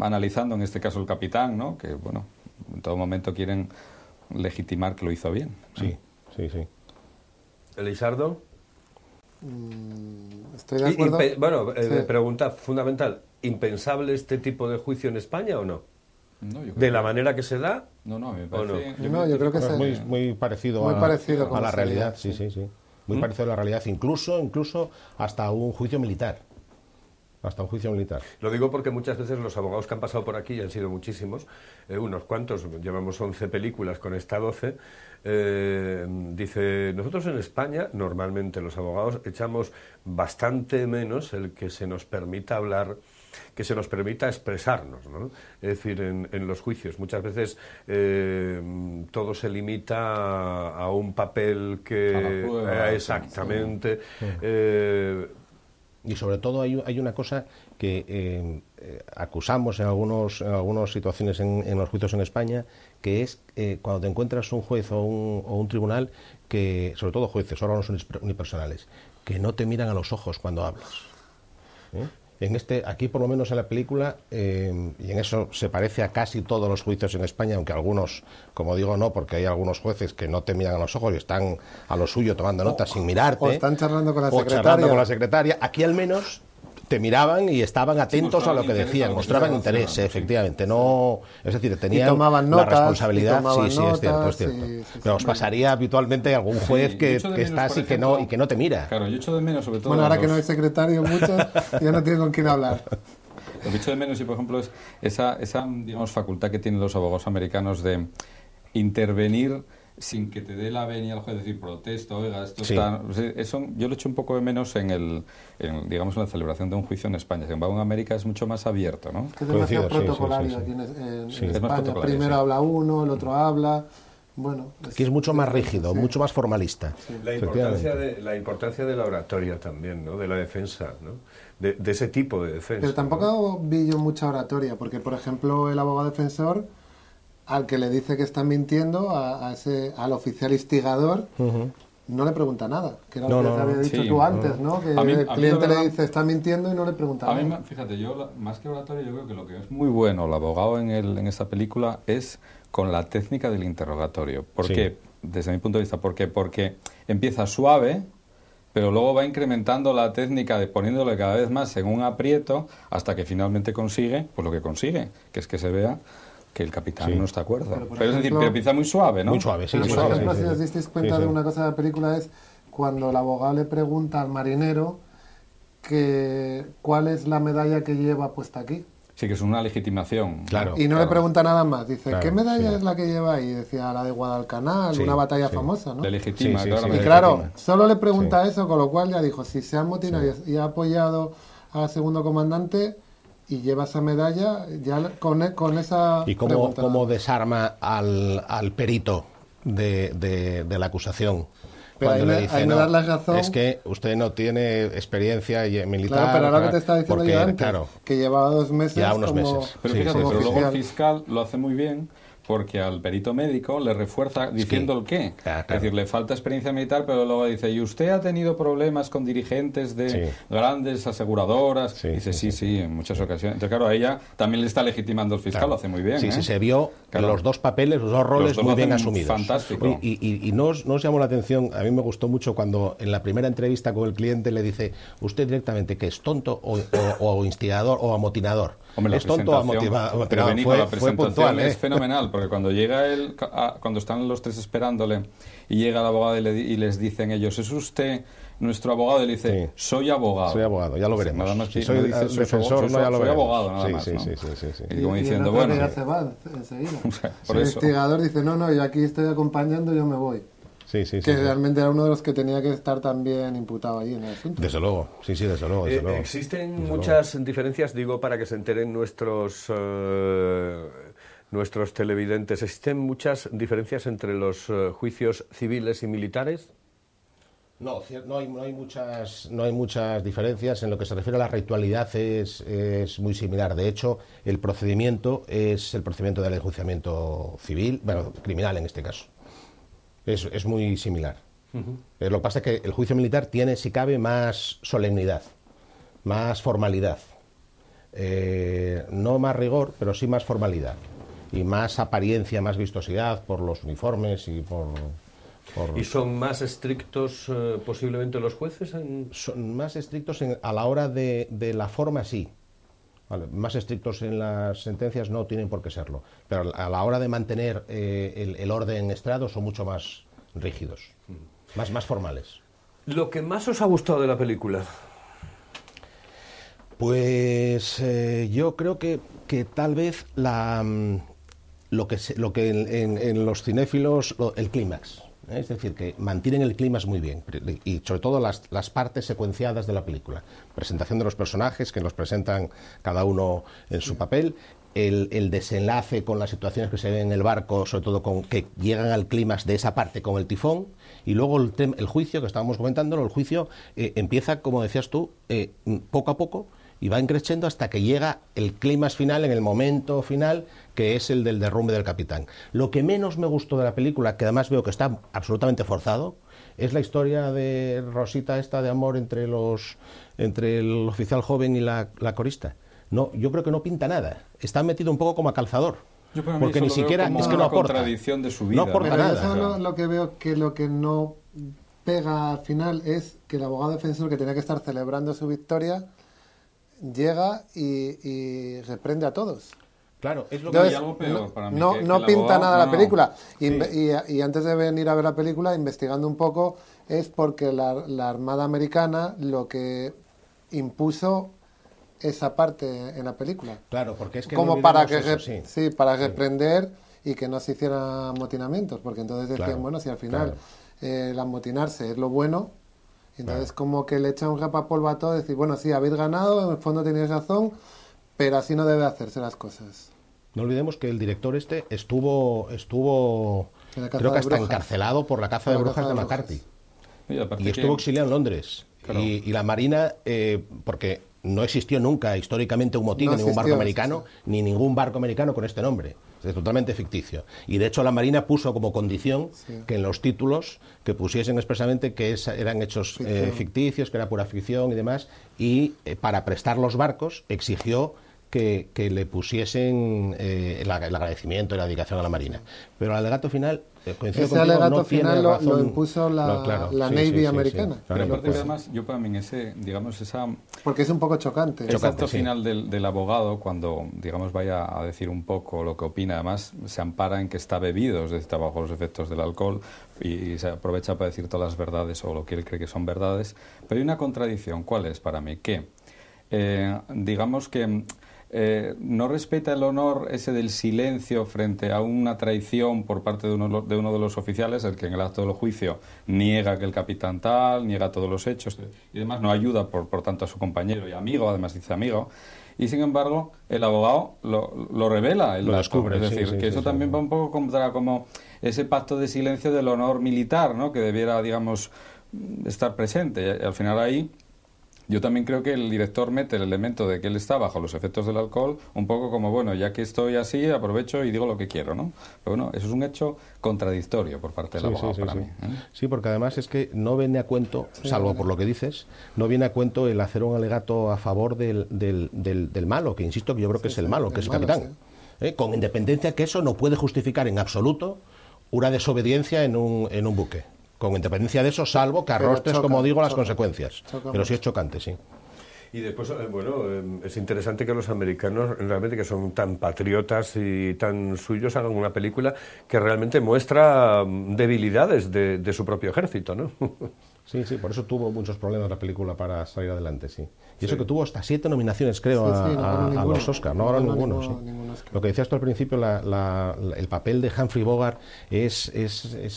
analizando, en este caso el capitán, ¿no? Que bueno, en todo momento quieren legitimar que lo hizo bien. Sí. Elisardo. Estoy de acuerdo. Sí. Pregunta fundamental, ¿impensable este tipo de juicio en España o no? No, yo creo ¿De la manera que se da? No, a mí me ¿O no? parece... Yo creo que Es es muy parecido, muy parecido a como la sería, realidad, sí. Muy parecido a la realidad, incluso hasta un juicio militar. Hasta un juicio militar. Lo digo porque muchas veces los abogados que han pasado por aquí, y han sido muchísimos, unos cuantos, llevamos 11 películas con esta 12, dice, nosotros en España, normalmente los abogados echamos bastante menos el que se nos permita hablar, que se nos permita expresarnos, ¿no? Es decir, en los juicios muchas veces todo se limita a un papel que... A la prueba, exactamente. Y sobre todo hay una cosa que acusamos en algunas situaciones en los juicios en España, que es cuando te encuentras un juez o un tribunal, que sobre todo jueces, órganos unipersonales, que no te miran a los ojos cuando hablas. Aquí por lo menos en la película, y en eso se parece a casi todos los juicios en España, aunque algunos, como digo, no, porque hay algunos jueces que no te miran a los ojos y están a lo suyo tomando notas sin mirarte. O están charlando con la secretaria. Charlando con la secretaria. Aquí al menos te miraban y estaban atentos a lo que decían, mostraban interés, efectivamente. No, es decir, tenían tomaban notas, la responsabilidad. sí, es cierto. Pero os pasaría habitualmente algún juez que está así que no te mira. Claro, yo echo de menos sobre todo... Bueno, ahora que no hay secretario mucho, ya no tienen con quién hablar. Lo que echo de menos, y por ejemplo, es esa digamos, facultad que tienen los abogados americanos de intervenir sin que te dé la venia al juez, decir, protesto, oiga, esto está... Eso yo lo echo un poco de menos digamos, en la celebración de un juicio en España. Sin embargo, en América es mucho más abierto, ¿no? Es demasiado protocolario aquí en España. Primero habla uno, el otro habla... Bueno, aquí es mucho más rígido, mucho más formalista. La importancia de la oratoria también, ¿no? De la defensa, ¿no? De ese tipo de defensa. Pero tampoco vi yo mucha oratoria, porque, por ejemplo, el abogado defensor, al que le dice que está mintiendo, al oficial instigador, no le pregunta nada, que era lo que te había dicho tú antes, ¿no? Que el cliente le dice, está mintiendo y no le pregunta nada. A mí, fíjate, más que oratoria, yo creo que lo que es muy bueno el abogado en esta película es con la técnica del interrogatorio. ¿Por qué? Desde mi punto de vista, ¿por qué? Porque empieza suave, pero luego va incrementando la técnica de poniéndole cada vez más en un aprieto hasta que finalmente consigue, pues lo que consigue, que es que se vea que el capitán no está de acuerdo. Pero es decir, que empieza muy suave, ¿no? Muy suave, sí. Por ejemplo, si os disteis cuenta de una cosa de la película, es cuando el abogado le pregunta al marinero cuál es la medalla que lleva puesta aquí. Sí, que es una legitimación. Claro. Y no le pregunta nada más. Dice, ¿qué medalla es la que lleva ahí? Decía, la de Guadalcanal, una batalla famosa, ¿no? Le legitima, Y claro, solo le pregunta eso, con lo cual ya dijo, si se ha motinado y ha apoyado al segundo comandante y lleva esa medalla, ya con esa... ¿Y cómo desarma al perito de la acusación? Pero cuando le dice, ahí me das la razón. Es que usted no tiene experiencia militar. Claro, pero ahora que te estaba diciendo porque, yo antes, que llevaba 2 meses. Ya unos meses. Pero fíjate, pero luego el fiscal lo hace muy bien, porque al perito médico le refuerza diciendo el qué. Claro. Es decir, le falta experiencia militar, pero luego dice, ¿y usted ha tenido problemas con dirigentes de grandes aseguradoras? Dice, sí, en muchas ocasiones. Entonces, claro, a ella también le está legitimando el fiscal, lo hace muy bien. Sí, se vio los dos papeles, los dos roles muy bien asumidos. Fantástico. Y no os llamó la atención, a mí me gustó mucho cuando en la primera entrevista con el cliente le dice, usted directamente que es tonto o instigador o amotinador. Hombre, es tonto o motivado. Pero Benito, la presentación puntual, es fenomenal, porque cuando llega él, cuando están los tres esperándole y llega el abogado y les dicen ellos, ¿es usted nuestro abogado? Y le dice, soy abogado. Soy abogado, ya lo veremos. Nada más que si soy dice, defensor, ya lo veremos. Soy abogado, nada sí, más. Sí. Y como diciendo, el bueno... ya se va enseguida. Por el eso. investigador dice, no, yo aquí estoy acompañando, yo me voy. Sí. Que realmente era uno de los que tenía que estar también imputado ahí en el asunto. Desde luego, desde luego. Existen muchas diferencias, digo, para que se enteren nuestros televidentes. ¿Existen muchas diferencias entre los juicios civiles y militares? No hay muchas diferencias. En lo que se refiere a la ritualidad es muy similar. De hecho, el procedimiento es el procedimiento del enjuiciamiento civil, criminal en este caso. Es muy similar. Lo que pasa es que el juicio militar tiene, si cabe, más solemnidad, más formalidad. No más rigor, pero sí más formalidad. Y más apariencia, más vistosidad por los uniformes y por ¿Y son más estrictos posiblemente los jueces? Son más estrictos a la hora de la forma, sí. Vale, más estrictos en las sentencias no tienen por qué serlo, pero a la hora de mantener el orden estrado son mucho más rígidos, más formales. ¿Lo que más os ha gustado de la película? Pues yo creo que tal vez lo que en los cinéfilos, el clímax. Es decir, que mantienen el clímax muy bien, y sobre todo las partes secuenciadas de la película. Presentación de los personajes, que los presentan cada uno en su papel, el desenlace con las situaciones que se ven en el barco, sobre todo con que llegan al clímax de esa parte con el tifón, y luego el juicio, que estábamos comentándolo, el juicio empieza, como decías tú, poco a poco, y va increciendo hasta que llega el clímax final, en el momento final, que es el del derrumbe del capitán. Lo que menos me gustó de la película, que además veo que está absolutamente forzado, es la historia de Rosita esta de amor entre el oficial joven y la corista. No, yo creo que no pinta nada. Está metido un poco como a calzador. Porque ni siquiera es que no aporta. Contradicción de su vida. No aporta pero nada. Eso lo que veo que lo que no pega al final es que el abogado defensor, que tenía que estar celebrando su victoria, llega y reprende a todos. Claro, es lo Entonces, que hay algo peor para mí. no pinta nada la película. Sí. Y antes de venir a ver la película, investigando un poco, es porque la Armada Americana lo que impuso esa parte en la película. Claro, porque es que como no para olvidemos que eso, para reprender y que no se hicieran amotinamientos, porque entonces decían, Claro, bueno, si al final claro. el amotinarse es lo bueno, entonces como que le echan un rapapolvo a todo, decir, bueno, sí, habéis ganado, en el fondo tenéis razón, pero así no debe hacerse las cosas. No olvidemos que el director estuvo En la caza creo que de hasta brujas. encarcelado por la caza de brujas de McCarthy. Y estuvo exiliado en Londres. Claro. Y la Marina, porque no existió nunca históricamente un motín No en ningún barco existió, americano, ni ningún barco americano con este nombre. Es totalmente ficticio. Y de hecho la Marina puso como condición que en los títulos que pusiesen expresamente que eran hechos ficticios, que era pura ficción y demás, y para prestar los barcos exigió que le pusiesen el agradecimiento y la dedicación a la Marina. Pero el alegato final, coincido Ese contigo, alegato no tiene final lo razón. impuso la Claro, Navy americana. sí. Pero Claro, aparte pues, que además, yo para mí esa Porque es un poco chocante. el acto sí. final del abogado, cuando, digamos, vaya a decir un poco lo que opina, además se ampara en que está bebido, es decir, está bajo los efectos del alcohol y se aprovecha para decir todas las verdades o lo que él cree que son verdades. Pero hay una contradicción. ¿Cuál es para mí? Que, digamos que no respeta el honor ese del silencio frente a una traición por parte de uno de los oficiales, el que en el acto del juicio niega que el capitán tal, niega todos los hechos y además no ayuda por tanto a su compañero y amigo, además dice amigo, y sin embargo el abogado lo revela, lo descubre, es decir, que eso también va un poco contra como ese pacto de silencio del honor militar, ¿no?, que debiera, digamos, estar presente. Y al final ahí yo también creo que el director mete el elemento de que él está bajo los efectos del alcohol, un poco como, bueno, ya que estoy así, aprovecho y digo lo que quiero, ¿no? Pero bueno, eso es un hecho contradictorio por parte del abogado para mí. Sí, porque además es que no viene a cuento, salvo por lo que dices, no viene a cuento el hacer un alegato a favor del malo, que insisto que yo creo que es el malo, que es el capitán. Con independencia que eso no puede justificar en absoluto una desobediencia en un buque. Con independencia de eso, salvo que arrostres, como digo, las consecuencias. Pero sí es chocante, sí. Y después, bueno, es interesante que los americanos, realmente que son tan patriotas y tan suyos, hagan una película que realmente muestra debilidades de su propio ejército, ¿no? Sí, por eso tuvo muchos problemas la película para salir adelante, sí. Y eso que tuvo hasta 7 nominaciones, creo, a los Oscars. No ganó ninguno, sí. Lo que decías tú al principio, el papel de Humphrey Bogart es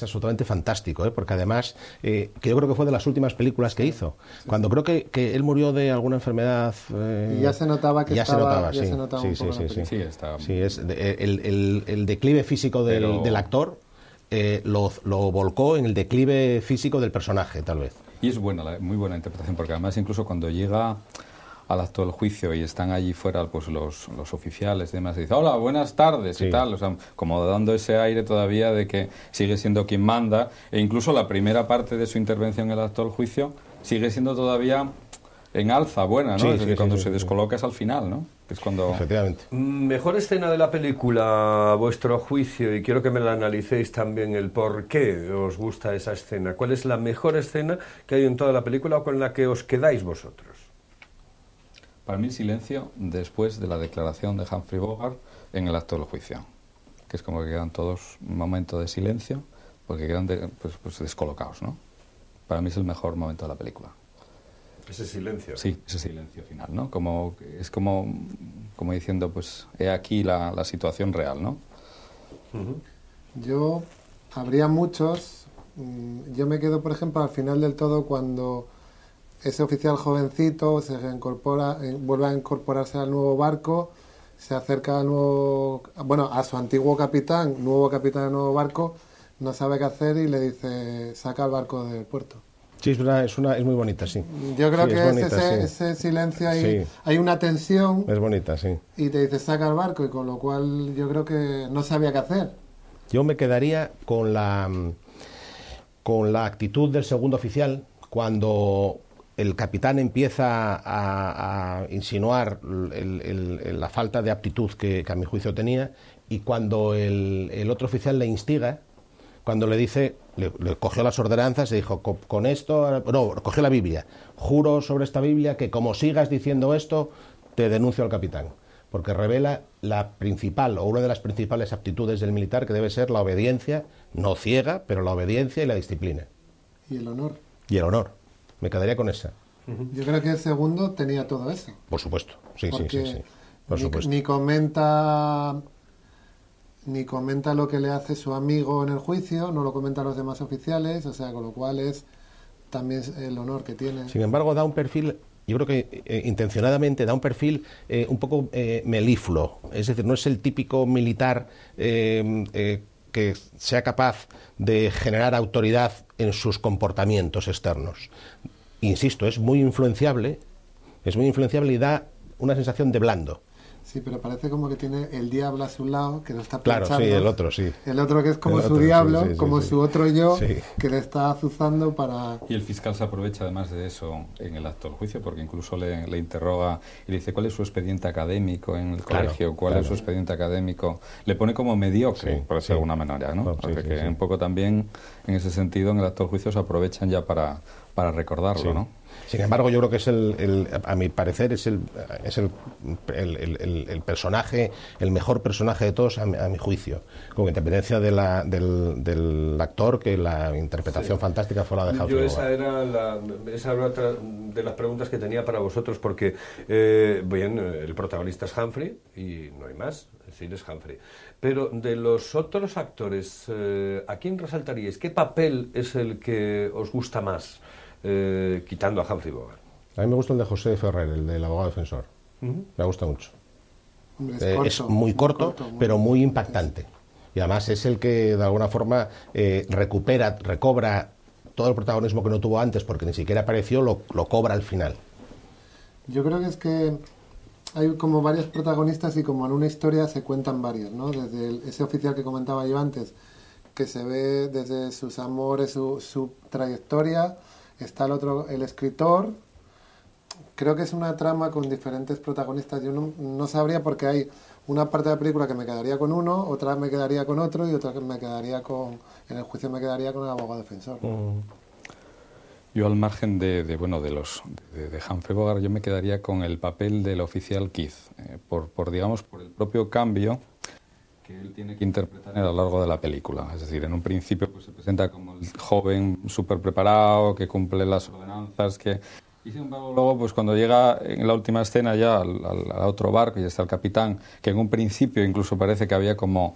absolutamente fantástico, porque además, que yo creo que fue de las últimas películas que hizo. Cuando creo que él murió de alguna enfermedad... y ya se notaba que estaba... Sí, es el declive físico del actor... lo volcó en el declive físico del personaje, tal vez. Y es buena, muy buena interpretación, porque además incluso cuando llega al acto del juicio y están allí fuera pues los oficiales y demás, y dice, hola, buenas tardes y tal, o sea, como dando ese aire todavía de que sigue siendo quien manda, e incluso la primera parte de su intervención en el acto del juicio sigue siendo todavía en alza buena, ¿no? Sí, Es decir, sí, cuando sí, se sí. descoloca es al final, ¿no? Que es cuando... Efectivamente. Mejor escena de la película, a vuestro juicio, y quiero que me la analicéis también el por qué os gusta esa escena. ¿Cuál es la mejor escena que hay en toda la película o con la que os quedáis vosotros? Para mí el silencio después de la declaración de Humphrey Bogart en el acto del juicio, que es como que quedan todos un momento de silencio porque quedan pues descolocados, ¿no? Para mí es el mejor momento de la película. Ese silencio. Sí, ese silencio final, ¿no? Es como diciendo, pues, he aquí la situación real, ¿no? Yo, habría muchos. Yo me quedo, por ejemplo, al final del todo cuando ese oficial jovencito se reincorpora, vuelve a incorporarse al nuevo barco, se acerca al nuevo, bueno, a su antiguo capitán, nuevo capitán del nuevo barco, no sabe qué hacer y le dice, saca el barco del puerto. Sí, es muy bonita, sí. Yo creo Sí, que es bonita, sí. ese silencio ahí, Sí. hay una tensión Es bonita, sí. y te dice, saca el barco, y con lo cual yo creo que no sabía qué hacer. Yo me quedaría con la actitud del segundo oficial cuando el capitán empieza a insinuar la falta de aptitud que a mi juicio tenía, y cuando el otro oficial le instiga, cuando le dice, le cogió las ordenanzas y dijo, con esto, no, cogió la Biblia, juro sobre esta Biblia que como sigas diciendo esto, te denuncio al capitán, porque revela la principal o una de las principales aptitudes del militar, que debe ser la obediencia, no ciega, pero la obediencia y la disciplina. Y el honor. Y el honor. Me quedaría con esa. Yo creo que el segundo tenía todo eso. Por supuesto. Sí, sí, Porque sí, sí. Por supuesto. ni comenta lo que le hace su amigo en el juicio, no lo comentan los demás oficiales, o sea, con lo cual es también el honor que tiene. Sin embargo, da un perfil, yo creo que intencionadamente da un perfil un poco melifluo, es decir, no es el típico militar que sea capaz de generar autoridad en sus comportamientos externos. Insisto, es muy influenciable y da una sensación de blando. Sí, pero parece como que tiene el diablo a su lado, que lo está Claro, pinchando. sí, el otro, sí. El otro que es como El su otro, diablo, sí, sí, como sí, su otro yo, sí. que le está azuzando para... Y el fiscal se aprovecha además de eso en el acto del juicio, porque incluso le interroga y le dice cuál es su expediente académico en el colegio, cuál es su expediente académico. Le pone como mediocre, Sí, por decirlo de alguna manera, ¿no? No, sí, Porque sí, que sí. un poco también, en ese sentido, en el acto del juicio se aprovechan ya para recordarlo, Sí. ¿no? Sin embargo, yo creo que es a mi parecer, es el personaje, el mejor personaje de todos, a mi juicio, con independencia del actor, que la interpretación fantástica fue la de Humphrey Yo Bogart. esa era otra de las preguntas que tenía para vosotros, porque bien, el protagonista es Humphrey y no hay más, es decir, es Humphrey. Pero de los otros actores, ¿a quién resaltaríais? ¿Qué papel es el que os gusta más, quitando a Humphrey Bogart? A mí me gusta el de José Ferrer, el del abogado defensor. Me gusta mucho. Hombre, Es muy corto, pero muy impactante. Y además es el que, de alguna forma, recobra todo el protagonismo que no tuvo antes, porque ni siquiera apareció, lo cobra al final. Yo creo que es que hay como varios protagonistas y como en una historia se cuentan varios, ¿no? Desde ese oficial que comentaba yo antes, que se ve desde sus amores, su trayectoria, está el otro, el escritor. Creo que es una trama con diferentes protagonistas. Yo no sabría, porque hay una parte de la película que me quedaría con uno, otra me quedaría con otro y otra que me quedaría en el juicio me quedaría con el abogado defensor. Yo, al margen de Humphrey Bogart, yo me quedaría con el papel del oficial Keith, por el propio cambio que él tiene que interpretar a lo largo de la película. Es decir, en un principio pues, se presenta como el joven súper preparado, que cumple las ordenanzas, y sin embargo luego, pues cuando llega en la última escena ya al otro barco y está el capitán, que en un principio incluso parece que había como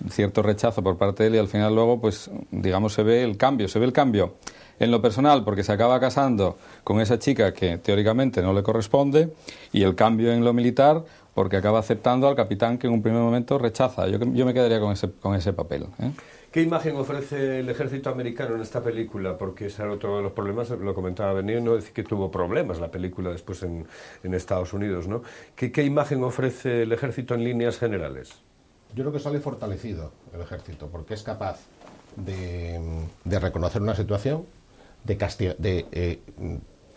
cierto rechazo por parte de él, y al final luego, pues digamos, se ve el cambio en lo personal, porque se acaba casando con esa chica que teóricamente no le corresponde, y el cambio en lo militar, porque acaba aceptando al capitán que en un primer momento rechaza. Yo me quedaría con ese papel, ¿eh? ¿Qué imagen ofrece el ejército americano en esta película? Porque ese era otro de los problemas, lo comentaba Benio, no decir que tuvo problemas la película después en Estados Unidos, ¿no? ¿Qué imagen ofrece el ejército en líneas generales? Yo creo que sale fortalecido el ejército, porque es capaz de reconocer una situación, de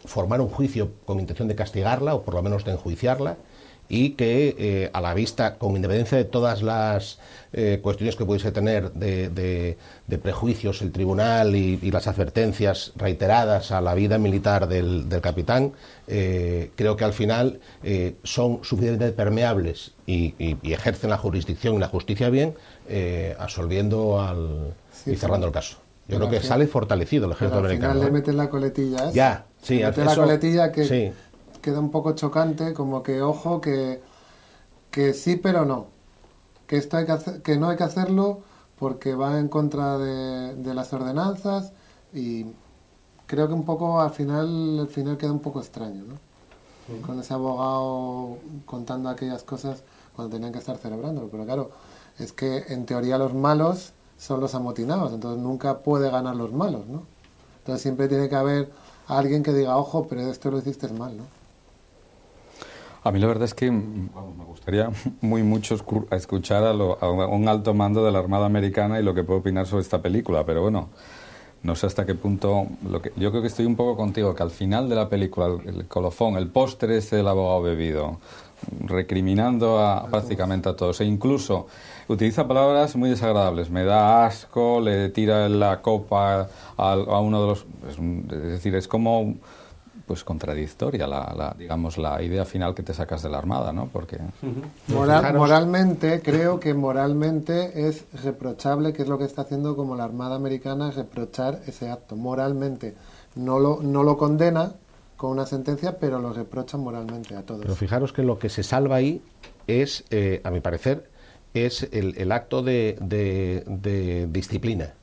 formar un juicio con intención de castigarla o por lo menos de enjuiciarla, y que a la vista, con independencia de todas las cuestiones que pudiese tener de prejuicios el tribunal y las advertencias reiteradas a la vida militar del capitán, creo que al final son suficientemente permeables y ejercen la jurisdicción y la justicia bien, absolviendo y cerrando el caso. Yo creo que sale fortalecido el ejército americano. Al final le meten la coletilla esa. Ya, sí. Le meten la coletilla que sí. Queda un poco chocante, como que, ojo, que sí pero no. Que esto hay que hacer, que no hay que hacerlo porque va en contra de las ordenanzas, y creo que un poco al final queda un poco extraño, ¿no? Con ese abogado contando aquellas cosas cuando tenían que estar celebrándolo. Pero claro, es que en teoría los malos son los amotinados, entonces nunca puede ganar los malos, ¿no? Entonces siempre tiene que haber alguien que diga, ojo, pero esto lo hiciste mal, ¿no? A mí la verdad es que me gustaría mucho escuchar a un alto mando de la Armada Americana y lo que puede opinar sobre esta película, pero bueno, no sé hasta qué punto. Yo creo que estoy un poco contigo, que al final de la película, el colofón, el póster ese del abogado bebido, recriminando prácticamente a todos, e incluso utiliza palabras muy desagradables, me da asco, le tira la copa a uno de los... Es decir, es como... pues contradictoria digamos la idea final que te sacas de la Armada, ¿no? Porque moralmente, creo que moralmente es reprochable, que es lo que está haciendo como la Armada Americana, reprochar ese acto moralmente. No lo condena con una sentencia, pero lo reprocha moralmente a todos. Pero fijaros que lo que se salva ahí es, a mi parecer, es el acto de disciplina.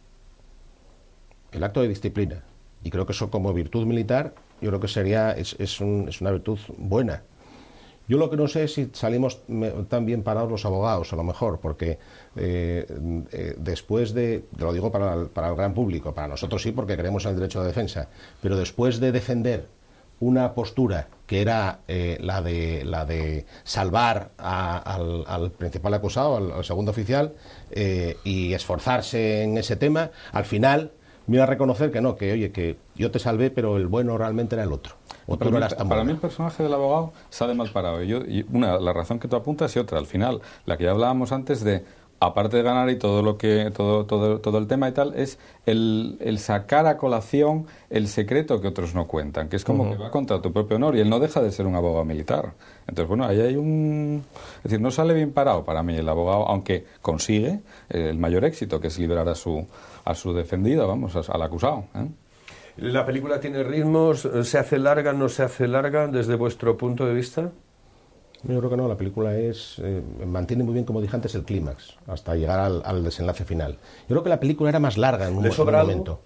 El acto de disciplina. Y creo que eso, como virtud militar, yo creo que es una virtud buena. Yo lo que no sé es si salimos tan bien parados los abogados, a lo mejor, porque después lo digo para el gran público, para nosotros sí, porque creemos en el derecho de defensa, pero después de defender una postura que era la de salvar al principal acusado, al segundo oficial, y esforzarse en ese tema, al final me iba a reconocer que no, que oye, que yo te salvé, pero el bueno realmente era el otro. Para mí el personaje del abogado sale mal parado. La razón que tú apuntas y otra, al final, la que ya hablábamos antes de, aparte de ganar y todo el tema y tal, es el sacar a colación el secreto que otros no cuentan, que es como que va contra tu propio honor, y él no deja de ser un abogado militar. Entonces, bueno, ahí hay es decir, no sale bien parado para mí el abogado, aunque consigue el mayor éxito, que es liberar a su defendido, vamos, al acusado, ¿eh? ¿La película tiene ritmos? ¿Se hace larga, no se hace larga, desde vuestro punto de vista? Yo creo que no, la película mantiene muy bien, como dije antes, el clímax, hasta llegar al desenlace final. Yo creo que la película era más larga en un momento.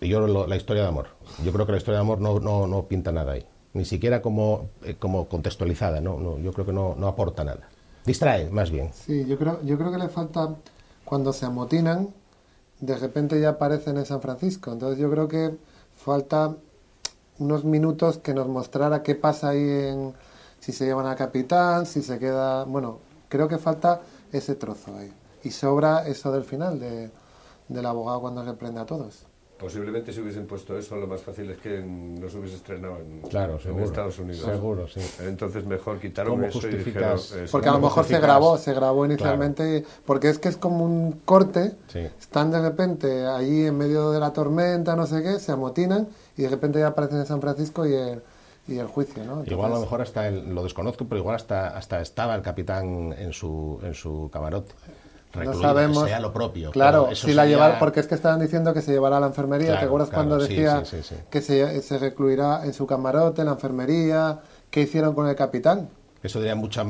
La historia de amor. Yo creo que la historia de amor no pinta nada ahí. Ni siquiera como contextualizada, yo creo que no aporta nada. Distrae, más bien. Sí, yo creo que le falta, cuando se amotinan, de repente ya aparecen en San Francisco. Entonces yo creo que falta unos minutos que nos mostrara qué pasa ahí, si se llevan al capitán, si se queda... Bueno, creo que falta ese trozo ahí. Y sobra eso del final, del abogado cuando reprende a todos. Posiblemente si hubiesen puesto eso, lo más fácil es que no se hubiese estrenado en Estados Unidos. Seguro, sí. Entonces mejor quitaron eso y dijeron... Porque a lo mejor se grabó inicialmente, claro. Porque es que es como un corte, sí. Están de repente ahí en medio de la tormenta, no sé qué, se amotinan y de repente ya aparecen en San Francisco y el juicio, ¿no? Entonces, igual a lo mejor lo desconozco, pero igual hasta estaba el capitán en su camarote. No sabemos, sea lo propio. Claro, si la llevar, porque es que estaban diciendo que se llevará a la enfermería. Claro, ¿te acuerdas cuando decía sí. Que se recluirá en su camarote, en la enfermería? ¿Qué hicieron con el capitán? Eso diría mucha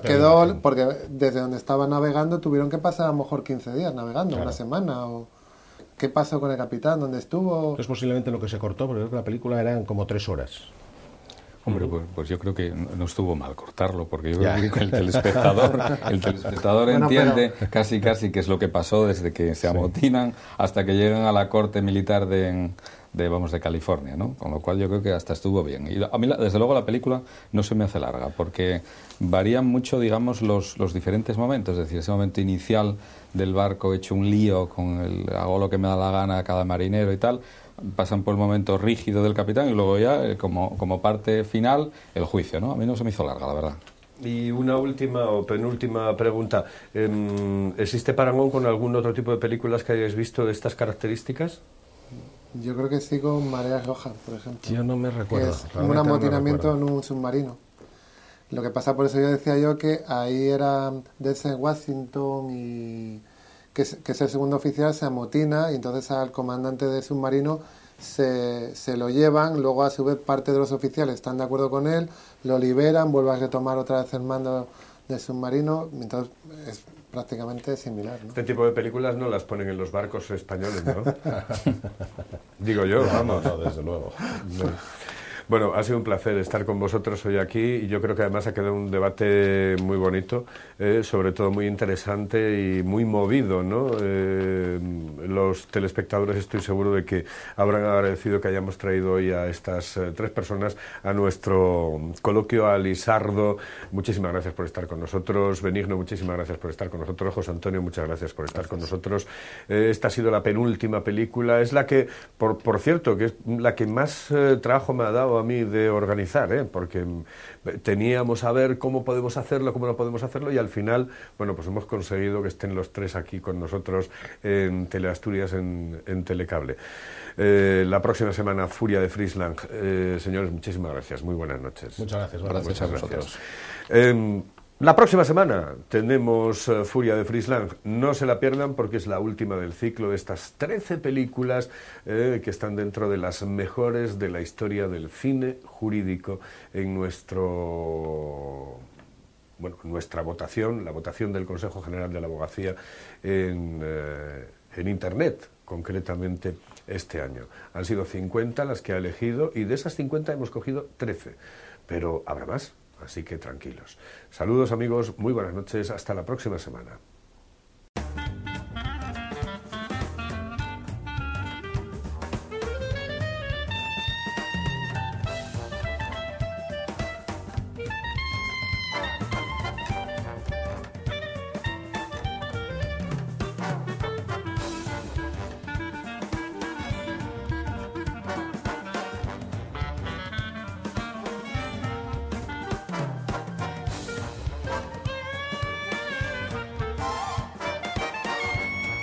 quedó, porque desde donde estaba navegando tuvieron que pasar a lo mejor 15 días navegando, claro. Una semana. ¿Qué pasó con el capitán? ¿Dónde estuvo? Es posiblemente lo que se cortó, porque creo que la película eran como 3 horas. Hombre, pues yo creo que no estuvo mal cortarlo, porque yo creo que el telespectador entiende casi que es lo que pasó desde que se amotinan hasta que llegan a la corte militar de California, ¿no? Con lo cual yo creo que hasta estuvo bien. Y a mí, desde luego, la película no se me hace larga, porque varían mucho, digamos, los diferentes momentos. Es decir, ese momento inicial del barco hecho un lío con hago lo que me da la gana a cada marinero y tal, pasan por el momento rígido del capitán y luego ya, como parte final, el juicio, ¿no? A mí no se me hizo larga, la verdad. Y una última o penúltima pregunta. ¿Existe parangón con algún otro tipo de películas que hayáis visto de estas características? Yo creo que sí con Mareas Rojas, por ejemplo. Yo no me recuerdo. Que es un amotinamiento en un submarino. Lo que pasa, por eso yo decía yo que ahí era Denzel Washington y que es el segundo oficial, se amotina y entonces al comandante del submarino se lo llevan, luego a su vez parte de los oficiales están de acuerdo con él, lo liberan, vuelve a retomar otra vez el mando del submarino, entonces es prácticamente similar, ¿no? Este tipo de películas no las ponen en los barcos españoles, ¿no? Digo yo, vamos. No, desde luego. No. Bueno, ha sido un placer estar con vosotros hoy aquí y yo creo que además ha quedado un debate muy bonito, sobre todo muy interesante y muy movido, ¿no? Los telespectadores estoy seguro de que habrán agradecido que hayamos traído hoy a estas tres personas a nuestro coloquio. A Lisardo, muchísimas gracias por estar con nosotros. Benigno, muchísimas gracias por estar con nosotros. José Antonio, muchas gracias por estar con nosotros. Esta ha sido la penúltima película, es la que, por cierto, que es la que más trabajo me ha dado a mí de organizar, porque teníamos a ver cómo podemos hacerlo, cómo no podemos hacerlo, y al final, bueno, pues hemos conseguido que estén los tres aquí con nosotros en Teleasturias, en Telecable. La próxima semana, Furia de Friesland. Señores, muchísimas gracias, muy buenas noches. Muchas gracias. Gracias a vosotros. La próxima semana tenemos Furia de Friesland. No se la pierdan porque es la última del ciclo de estas 13 películas que están dentro de las mejores de la historia del cine jurídico en nuestra votación, la votación del Consejo General de la Abogacía en Internet, concretamente este año. Han sido 50 las que ha elegido y de esas 50 hemos cogido 13, pero habrá más. Así que tranquilos. Saludos amigos, muy buenas noches, hasta la próxima semana.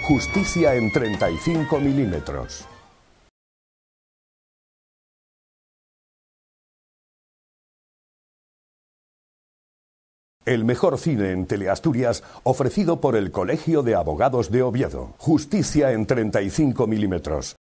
Justicia en 35 milímetros. El mejor cine en Teleasturias, ofrecido por el Colegio de Abogados de Oviedo. Justicia en 35 milímetros.